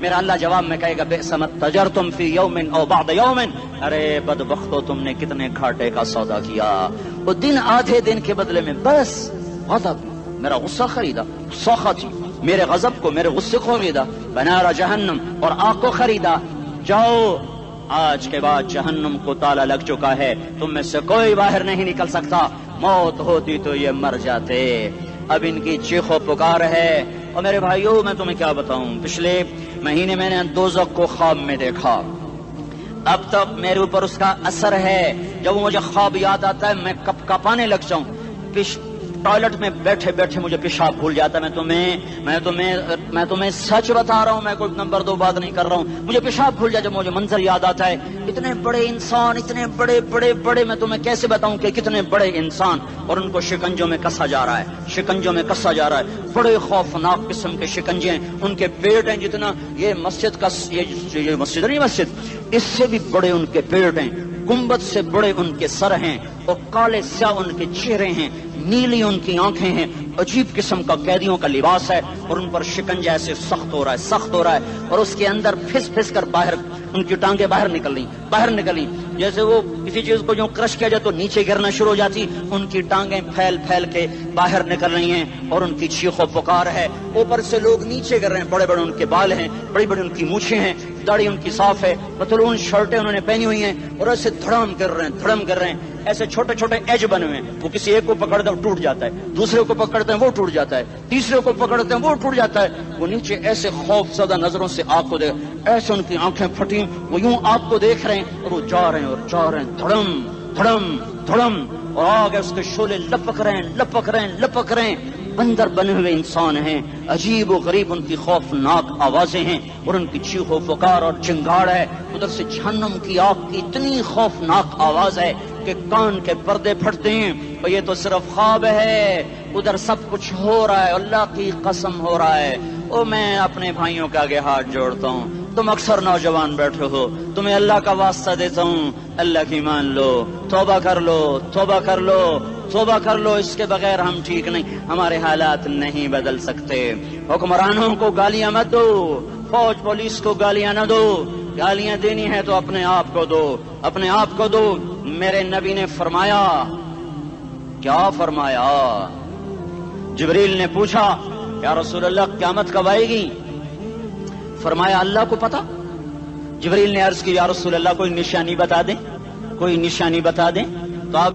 میرا اللہ جواب میں کہے گا بئس ما تجرتم فی یوم او بعد یوم، ارے بدبختو تم نے کتنے گھاٹے کا سودا کیا، وہ دن آدھے دن کے بدلے میں بس غضب، میرا غصہ خریدا، سخطی، میرے غضب کو، میرے غصے کو خریدا، بنار جہنم، اور آگ کو خریدا، جاؤ آج کے بعد جہنم کو تالا لگ چکا ہے، تم میں سے کوئی باہر نہیں نکل سکتا، موت ہوتی تو یہ مر جاتے۔ اب ان کی چیخ و پکار ہے۔ اور میرے بھائیوں میں تمہیں کیا بتاؤں، پچھلے مہینے میں نے دوزخ کو خواب میں دیکھا، اب تک میرے اوپر اس کا اثر ہے، جب مجھے خواب یاد آتا ہے میں کپ کپانے لگ جاؤں، ٹوائلٹ میں بیٹھے بیٹھے مجھے پیشاب بھول جاتا ہے۔ میں تمہیں سچ بتا رہا ہوں، میں کوئی نمبر 2 بات نہیں کر رہا ہوں، مجھے پیشاب بھول جاتا ہے جب مجھے منظر یاد آتا ہے۔ اتنے بڑے انسان، اتنے بڑے بڑے بڑے، میں تمہیں کیسے بتاؤں کہ کتنے بڑے انسان، اور ان کو شکنجوں میں کسا جا رہا ہے، شکنجوں میں کسا جا رہا ہے، بڑے خوفناک قسم کے شکنجے ہیں، ان کے پیٹ ہیں جتنا یہ مسجد کا، یہ مسجد نہیں، مسجد اس سے بھی بڑے ان کے پیٹ ہیں، گنبد سے بڑے ان کے سر ہیں، اور کالے سیاہ ان کے چہرے ہیں، نیلی ان کی آنکھیں ہیں، عجیب قسم کا قیدیوں کا لباس ہے، اور ان پر شکنجہ ایسے سخت ہو رہا ہے، سخت ہو رہا ہے، اور اس کے اندر پھس پھس کر باہر ان کی ٹانگیں باہر نکلی، جیسے وہ کسی چیز کو جو کرش کیا جائے تو نیچے گرنا شروع ہو جاتی، ان کی ٹانگیں پھیل پھیل کے باہر نکل رہی ہیں، اور ان کی چیخ و پکار ہے، اوپر سے لوگ نیچے گر رہے ہیں، بڑے بڑے ان کے بال ہیں، بڑی بڑی ان کی مونچھیں ہیں، داڑھی ان کی صاف ہے، پتلون شرٹیں انہوں نے پہنی ہوئی ہیں، اور ایسے دھڑم کر رہے ہیں، ایسے چھوٹے چھوٹے ایج بنے ہوئے ہیں، وہ کسی ایک کو پکڑتے ہیں ٹوٹ جاتا ہے، دوسرے کو پکڑتے ہیں وہ ٹوٹ جاتا ہے، تیسرے کو پکڑتے ہیں وہ ٹوٹ جاتا ہے، وہ نیچے ایسے خوف زدہ نظروں سے آگ کو دیکھ، ایسے ان کی آنکھیں پھٹی، وہ یوں آگ کو دیکھ رہے ہیں، اور وہ جا رہے ہیں دھڑم دھڑم دھڑم، اور آگے اس کے شعلے لپک رہے ہیں، بندر بنے ہوئے انسان ہیں، عجیب و غریب ان کی خوفناک آوازیں ہیں، اور ان کی چیخ و پکار اور چنگاڑ ہے، ادھر سے جہنم کی آگ کی اتنی خوفناک آواز ہے کہ کان کے پردے پھٹتے ہیں، اور یہ تو صرف خواب ہے، ادھر سب کچھ ہو رہا ہے، اللہ کی قسم ہو رہا ہے۔ او میں اپنے بھائیوں کے آگے ہاتھ جوڑتا ہوں، تم اکثر نوجوان بیٹھے ہو، تمہیں اللہ کا واسطہ دیتا ہوں، اللہ کی مان لو، توبہ کر لو، اس کے بغیر ہم ٹھیک نہیں، ہمارے حالات نہیں بدل سکتے۔ حکمرانوں کو گالیاں مت دو، فوج پولیس کو گالیاں نہ دو، گالیاں دینی ہے تو اپنے آپ کو دو۔ میرے نبی نے فرمایا، کیا فرمایا؟ جبریل نے پوچھا یا رسول اللہ قیامت کب آئے گی؟ فرمایا اللہ کو پتا۔ جبریل نے عرض کی یا رسول اللہ کوئی نشانی بتا دیں، تو آپ